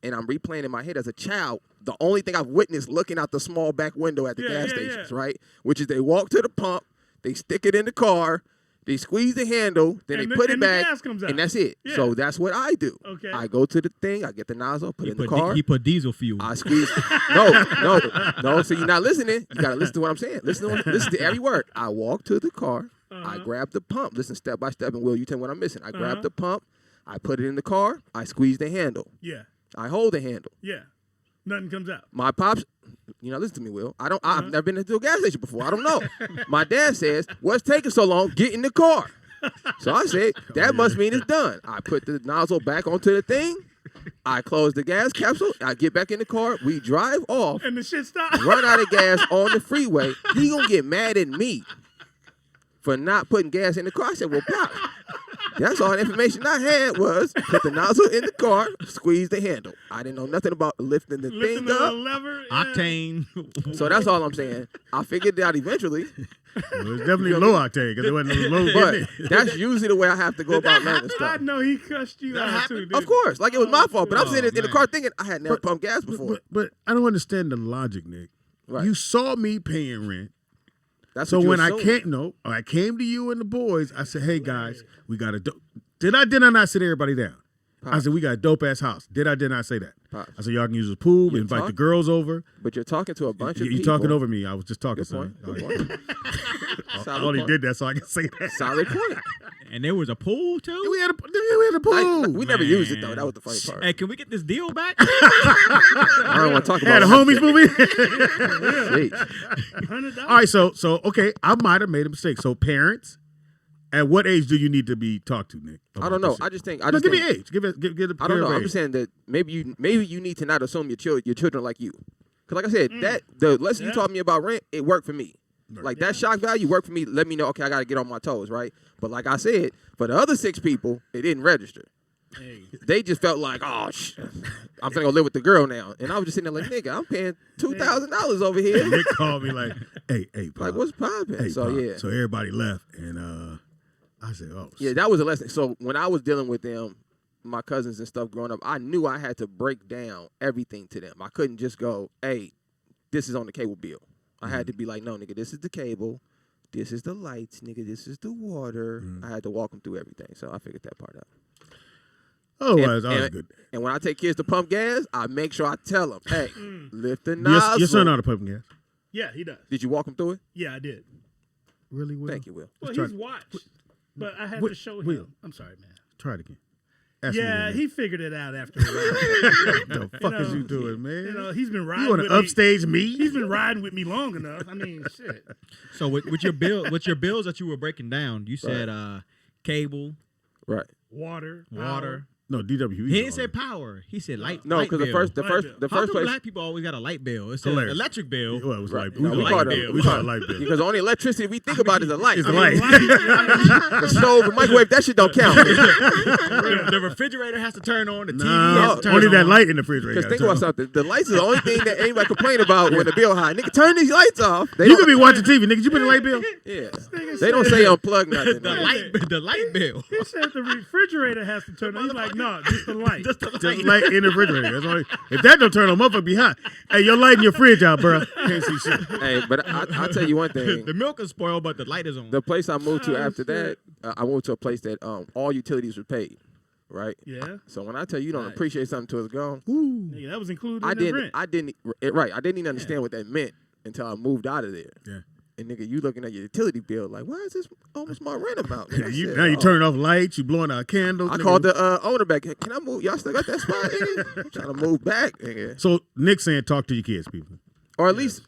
and I'm replaying in my head as a child the only thing I've witnessed looking out the small back window at the gas stations, right? Which is they walk to the pump, they stick it in the car, they squeeze the handle, then they put it back, the gas comes out. and that's it. Yeah. So that's what I do. Okay. I go to the thing, I get the nozzle, put it in the car. He put diesel fuel. I squeeze. No. So you're not listening. You got to listen to what I'm saying. Listen to every word. I walk to the car. I grab the pump. Listen step by step, and Will, you tell me what I'm missing. I grab the pump. I put it in the car. I squeeze the handle. Yeah. I hold the handle. Yeah. Nothing comes out. My pops, listen to me, Will. I've never been to a gas station before. I don't know. My dad says, "What's taking so long? Get in the car." So I said, that must mean it's done. I put the nozzle back onto the thing. I close the gas capsule. I get back in the car. We drive off. And the shit stops. Run out of gas on the freeway. He gonna get mad at me for not putting gas in the car. I said, well, Pop, that's all the information I had was put the nozzle in the car, squeeze the handle. I didn't know nothing about lifting the thing up. Lever, octane. So that's all I'm saying. I figured it out eventually. Well, it's definitely low octane because it wasn't low. But that's usually the way I have to go about learning I stuff. know he cussed you out too, Of course, like it was my fault. But I'm sitting in the car thinking I had never pumped gas before. But I don't understand the logic, Nick. Right. You saw me paying rent. That's so what you when assume. I came to you and the boys, I said, hey guys, we got a did I not sit everybody down? I said, we got a dope ass house. Did I not say that? I said, y'all can use the pool, invite the girls over. But you're talking to a bunch of people. You're talking over me. I was just talking, son. I only did that so I can say that. Solid point. And there was a pool too? We had a pool. We never used it though. That was the funny part. Hey, can we get this deal back? I don't want to talk about the homies movie. $100. All right, so okay, I might have made a mistake. So parents, at what age do you need to be talked to, Nick? I don't know. I just think. Give me age. Give a I don't know. I'm age. just saying that maybe you need to not assume your children like you. Because like I said, that the lesson you taught me about rent, it worked for me. Like that shock value worked for me. Let me know, okay, I got to get on my toes, right? But like I said, for the other 6 people, it didn't register. They just felt like, oh, I'm gonna go live with the girl now, and I was just sitting there like, nigga, I'm paying $2,000 over here. And Nick called me like, hey, Pop. Like, what's popping? Hey, So Pop. yeah. So everybody left, and I said, oh. Yeah, that was a lesson. So when I was dealing with them, my cousins and stuff growing up, I knew I had to break down everything to them. I couldn't just go, hey, this is on the cable bill. I had to be like, no, nigga, this is the cable. This is the lights, nigga. This is the water. I had to walk them through everything. So I figured that part out. Oh, that was good. And when I take kids to pump gas, I make sure I tell them, hey, lift the nozzle. Your son ought to pump gas. Yeah, he does. Did you walk him through it? Yeah, I did. Really, Will? Thank you, Will. Well, he's watched, but I had to show him. Will. I'm sorry, man. Try it again. Yeah, he figured it out after a while. What the fuck is you doing, man? You know, he's been riding. You want to upstage me? He's been riding with me long enough. I mean, shit. So with your bills that you were breaking down, you said cable, right? Water. No, DWE. He didn't say power. He said light. No, because the first How place. black people always got a light bill? It's an Hilarious. electric bill. Well, it was Right. light. No, We we call call it it- we call it light bill. Because the only electricity we think about is a light. It's a light. The stove, the microwave, that shit don't count. The refrigerator has to turn on. The TV has to turn only on. that light in the refrigerator. Because think about something. The lights is the only thing that anybody complain about when the bill high. Nigga, turn these lights off. They You don't- could be watching TV, nigga. You put a light bill? Yeah. They don't say unplug nothing. The light bill. He said the refrigerator has to turn on. He's like, no, just the light. Just the Just light. light in the refrigerator. That's only, if that don't turn on, motherfucker be hot. Hey, your light in your fridge out, bro. Can't see shit. Hey, but I'll tell you one thing. The milk is spoiled, but the light is on. The place I moved to after that, I moved to a place that all utilities were paid, right? Yeah. So when I tell you don't appreciate something till it's gone, Nigga, that was included in the rent. I didn't even understand what that meant until I moved out of there. Yeah. And nigga, you looking at your utility bill like, why is this almost my rent amount? And I said, Now you turning off lights, you blowing out candles. I nigga. called the owner back. Can I move? Y'all still got that spot, nigga? I'm trying to move back, nigga. So Nick saying talk to your kids, people. Or at least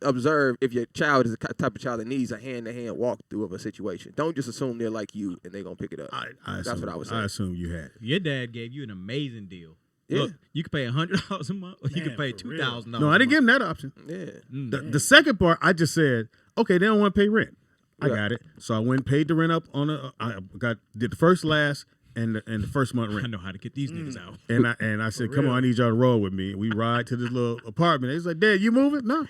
observe if your child is the type of child that needs a hand-to-hand walkthrough of a situation. Don't just assume they're like you and they're gonna pick it up. That's what I was saying. I assume you had it. Your dad gave you an amazing deal. Yeah. Look, you could pay $100 a month, or you could pay $2,000. No, I didn't give him that option. Yeah. The second part, I just said, okay, they don't want to pay rent. I Yeah. got it. So I went and paid the rent up on did the first, last, and the first month I rent. know how to get these niggas out. And I said, come on, I need y'all to roll with me. We ride to this little apartment. He's like, Dad, you moving? No.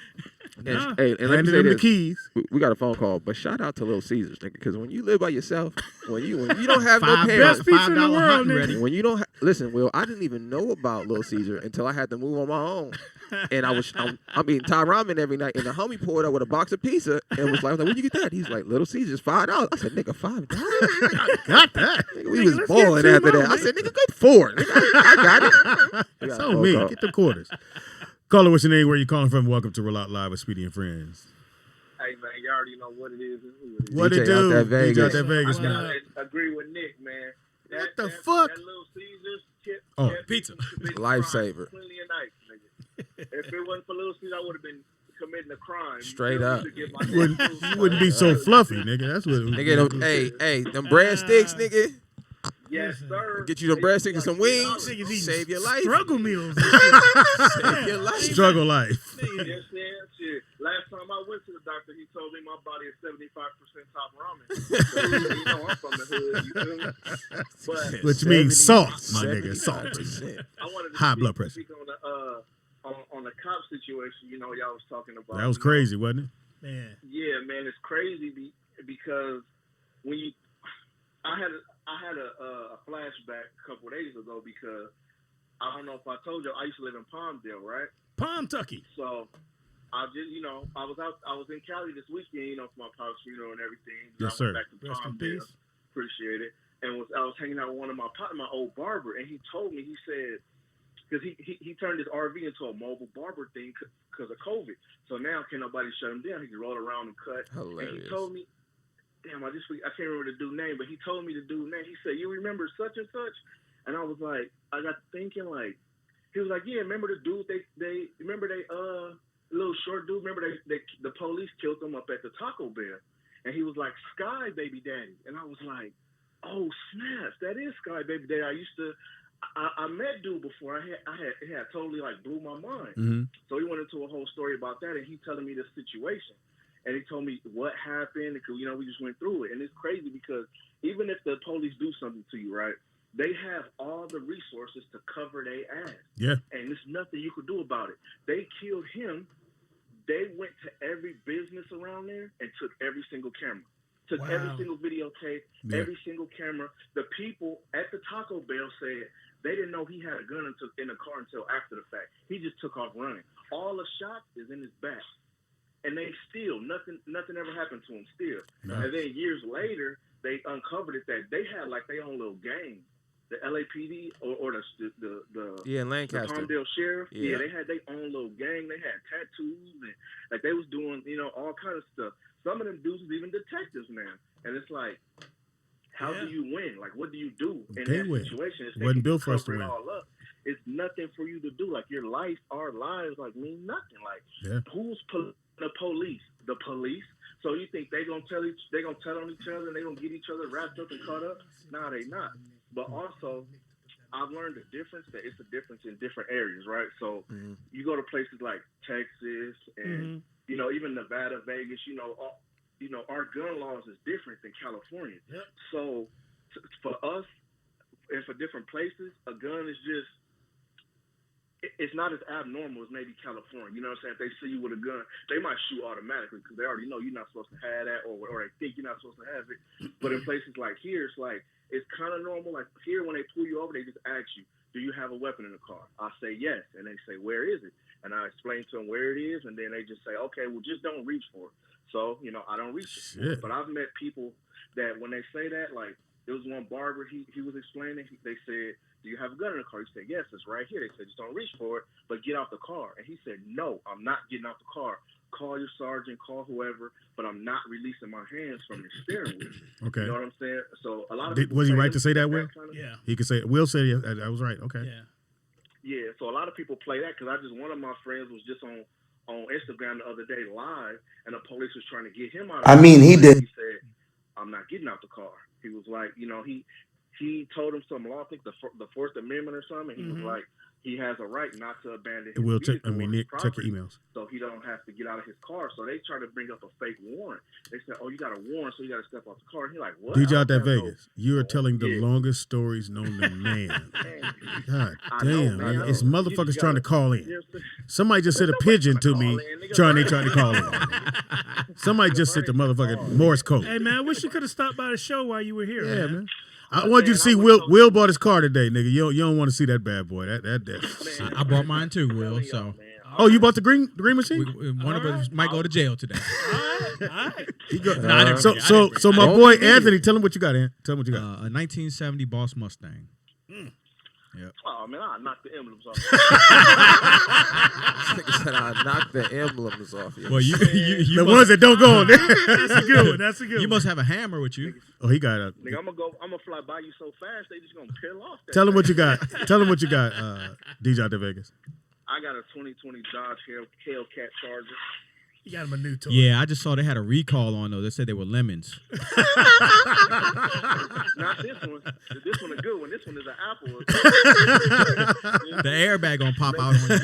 And, hey, and let me Handed say him the this. keys. We got a phone call, but shout out to Little Caesars, nigga, because when you live by yourself, when you don't have no parents, Best pizza in the world, hot and nigga. ready. when you don't listen, Will, I didn't even know about Little Caesar until I had to move on my own, and I'm eating Thai ramen every night, and the homie pulled up with a box of pizza and was like, "Where'd you get that?" He's like, "Little Caesars, $5." I said, "Nigga, $5." Got that. Nigga, we was let's balling get two after more, that. I man. said, "Nigga, good 4." Nigga, I got it. That's Yeah, on me. okay. Get the quarters. Caller, what's your name? Where you calling from? Welcome to Roll Out Live with Speedy and Friends. Hey man, you already know what it is and who it is. What DJ it do? out that DJ Vegas. out that Vegas, I man. gotta agree with Nick, man. What the fuck? That Little Caesars tip. Oh, pizza. Lifesaver. Plenty of nights, nigga. If it wasn't for Little Caesars, I would have been committing a crime. Straight up. You wouldn't be so fluffy, nigga. That's what. Nigga, hey, them breadsticks, nigga. Yes, sir. Get you them breadsticks and some wings. Niggas eating Save your life. Struggle meals. Save your life. Struggle life. Yes, man. Shit. Last time I went to the doctor, he told me my body is 75% top ramen. So, you know, I'm from the hood. You feel me? But Which means salt, my nigga. Salt. 75%. I wanted to High blood pressure. speak on the on the cop situation. You know, y'all was talking about. That was crazy, wasn't it? Man. Yeah, man, it's crazy because when you, I had a flashback a couple of days ago because I don't know if I told you I used to live in Palmdale, right? Palm-Tucky. So I just, you know, I was in Cali this weekend, you know, for my pop's funeral and everything. Yes, I sir. went back to Rest in Palmdale. peace. Appreciate it. And I was hanging out with one of my old barber, and he told me, he said, because he turned his RV into a mobile barber thing because of COVID. So now can't nobody shut him down. He can roll around and cut. Hilarious. And he told me, damn, I can't remember the dude name, but he told me the dude name. He said, you remember such and such? And I was like, I got thinking like, he was like, yeah, remember the dude, they little short dude, remember the police killed him up at the Taco Bell. And he was like, Sky Baby Daddy. And I was like, oh, snaps, that is Sky Baby Daddy. I met dude before. It had totally like blew my mind. Mm-hmm. So he went into a whole story about that, and he telling me this situation, and he told me what happened. Because, you know, we just went through it, and it's crazy because even if the police do something to you, right, They have all the resources to cover their ass. Yeah. And there's nothing you could do about it. They killed him. They went to every business around there and took every single camera. Took every single videotape, every single camera. The people at the Taco Bell said they didn't know he had a gun in the car until after the fact. He just took off running. All the shots is in his back. And they still, nothing ever happened to him still. No. And then years later, they uncovered it that they had like their own little gang. The LAPD or the Lancaster. The Palmdale Sheriff. Yeah, they had their own little gang. They had tattoos and like they was doing, all kind of stuff. Some of them dudes was even detectives now. And it's like, how do you win? Like, what do you do in that situation? It's wasn't built for us to win. All up. It's nothing for you to do. Like your life, our lives, like mean nothing. Like who's the police? The police. So you think they gonna tell on each other and they gonna get each other wrapped up and caught up? Nah, they not. But also, I've learned the difference that it's a difference in different areas, right? So you go to places like Texas and even Nevada, Vegas. Our gun laws is different than California. Yep. So for us and for different places, a gun is just it's not as abnormal as maybe California. You know what I'm saying? If they see you with a gun, they might shoot automatically because they already know you're not supposed to have that, or they think you're not supposed to have it. But in places like here, it's like it's kind of normal. Like here, when they pull you over, they just ask you, "Do you have a weapon in the car?" I say yes, and they say, "Where is it?" And I explain to them where it is, and then they just say, "Okay, well, just don't reach for it." So I don't reach for it. But I've met people that when they say that, like there was one barber he was explaining. They said, "Do you have a gun in the car?" He said, "Yes, it's right here." They said, "Just don't reach for it, but get out the car." And he said, "No, I'm not getting out the car. Call your sergeant, call whoever, but I'm not releasing my hands from your steering wheel." Okay. You know what I'm saying? So a lot of people was he right to say that, Will? Yeah. He could say, Will said I was right. Okay. Yeah. Yeah, so a lot of people play that because one of my friends was just on Instagram the other day live, and the police was trying to get him out of the car. he did. He said, "I'm not getting out the car." He was like, he told him some law, I think the Fourth Amendment or something. He was like, he has a right not to abandon his vehicle Nick, check your property, emails. so he don't have to get out of his car. So they try to bring up a fake warrant. They said, "Oh, you got a warrant, so you got to step off the car." And he's like, "What?" DJ out there Vegas, you are telling the longest stories known to man. God damn, it's motherfuckers trying to call in. Somebody just sent a pigeon to me trying to call in. Somebody just sent the motherfucking Morse code. Hey man, I wish you could have stopped by the show while you were here. Yeah, man. I want you to see Will bought his car today, nigga. You don't want to see that bad boy. That. I bought mine too, Will. So. Oh, you bought the green machine? One of us might go to jail today. All right. So my boy Anthony, tell him what you got, Ant. Tell him what you got. A 1970 Boss Mustang. Yep. Oh man, I knocked the emblems off. Nigga said I knocked the emblems off you. Well, you the ones that don't go on there. That's a good one. That's a good one. You must have a hammer with you. Oh, he got a. Nigga, I'm gonna fly by you so fast they just gonna peel off. Tell him what you got. Tell him what you got, DJ out there Vegas. I got a 2020 Dodge Hellcat Charger. You got him a new toy. Yeah, I just saw they had a recall on those. They said they were lemons. Not this one. This one a good one. This one is an apple. The airbag gonna pop out on you.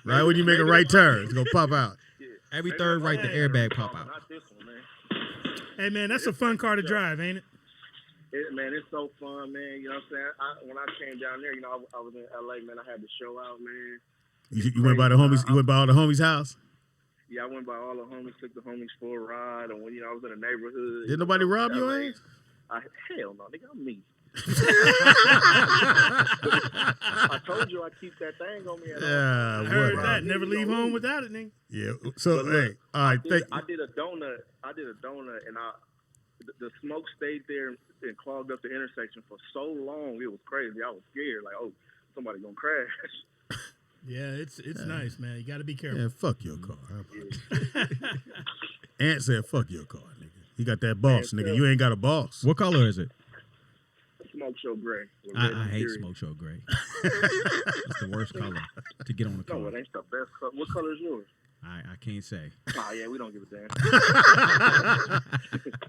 Right when you make a right turn, it's gonna pop out. Yeah. Every third right, the airbag pop out. Not this one, man. Hey man, that's a fun car to drive, ain't it? Man, it's so fun, man. You know what I'm saying? When I came down there, I was in LA, man. I had to show out, man. You went by the homies. You went by all the homies' house. Yeah, I went by all the homies, took the homies for a ride, and when I was in the neighborhood. Did nobody rob your ass? Hell no, nigga, I'm me. I told you I keep that thing on me. I heard that. Never leave home without it, nigga. Yeah. So hey, all right. I did a donut, and the smoke stayed there and clogged up the intersection for so long. It was crazy. I was scared, like, oh, somebody gonna crash. Yeah, it's nice, man. You got to be careful. Yeah, fuck your car. Ant said, "Fuck your car, nigga. You got that boss, nigga. You ain't got a boss." What color is it? Smoke show gray. I hate smoke show gray. It's the worst color to get on the car. No, it ain't the best color. What color is yours? I can't say. Oh yeah, we don't give a damn.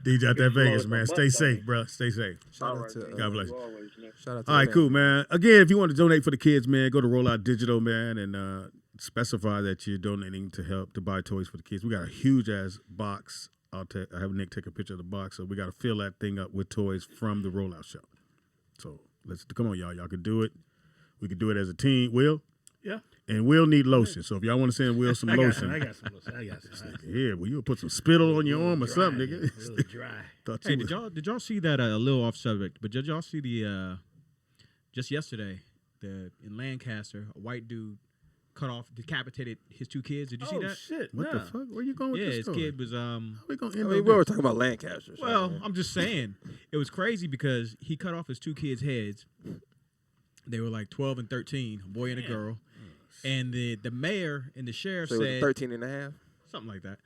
DJ out there Vegas, man. Stay safe, bro. Stay safe. Shout out to God bless you. Always, man. Shout out to All right, cool, man. Again, if you want to donate for the kids, man, go to Rollout Digital, man, and specify that you're donating to help to buy toys for the kids. We got a huge ass box. I have Nick take a picture of the box, so we got to fill that thing up with toys from the Rollout Show. So let's come on, y'all. Y'all can do it. We can do it as a team. Will? Yeah. And Will need lotion. So if y'all want to send Will some lotion. I got some lotion. I got some. Here, well, you'll put some spittle on your arm or something, nigga. A little dry. Hey, did y'all see that? A little off subject, but did y'all see the just yesterday in Lancaster, a white dude decapitated his 2 kids? Did you see that? Oh shit! What the fuck? Where you going with this his story? kid was we were talking about Lancaster. So Well, I'm just saying it was crazy because he cut off his 2 kids' heads. They were like 12 and 13, a boy and a girl. And the mayor and the sheriff so said 13 and a half. something like that.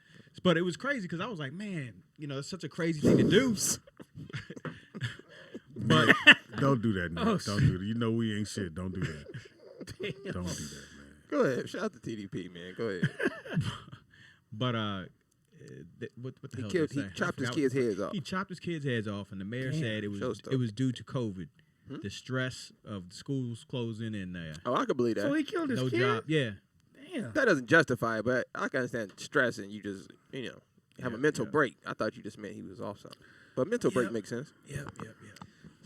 But it was crazy because I was like, man, it's such a crazy thing to do. But don't do that, Nick. Don't do that. You know we ain't shit. Don't do that. Don't do that, man. Go ahead. Shout out to TDP, man. Go ahead. But what the hell? He chopped his kids' heads off. He chopped his kids' heads off, and the mayor said it was due to COVID, the stress of the schools closing and I could believe that. So he killed his kid? job. Yeah. Damn. That doesn't justify it, but I can understand stress and you just have a mental break. I thought you just meant he was off something, but mental break makes sense. Yep.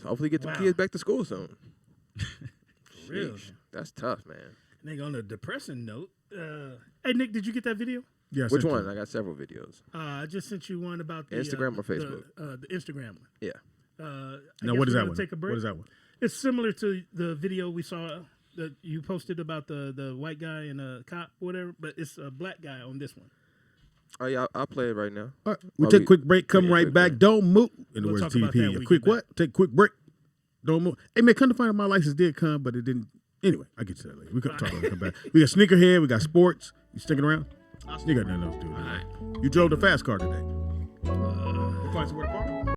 So hopefully get the kids back to school soon. For real. That's tough, man. Nigga, on a depressing note, hey Nick, did you get that video? Yeah. Which one? I got several videos. I just sent you one about the Instagram or Facebook? The Instagram one. Yeah. Now, what is that one? Take a break. What is that one? It's similar to the video we saw that you posted about the white guy and a cop, whatever, but it's a black guy on this one. Oh yeah, I'll play it right now. All right. We take a quick break. Come right back. Break. Don't move. In the We'll words talk of about that TDP. when A we quick get what? Take a quick break. Don't move. Hey man, come to find out my license did come, but it didn't. Anyway, I get to that later. We can talk about it. Come back. We got sneakerhead. We got sports. You sticking around? You got nothing else to do. You drove the fast car today. You find somewhere to park?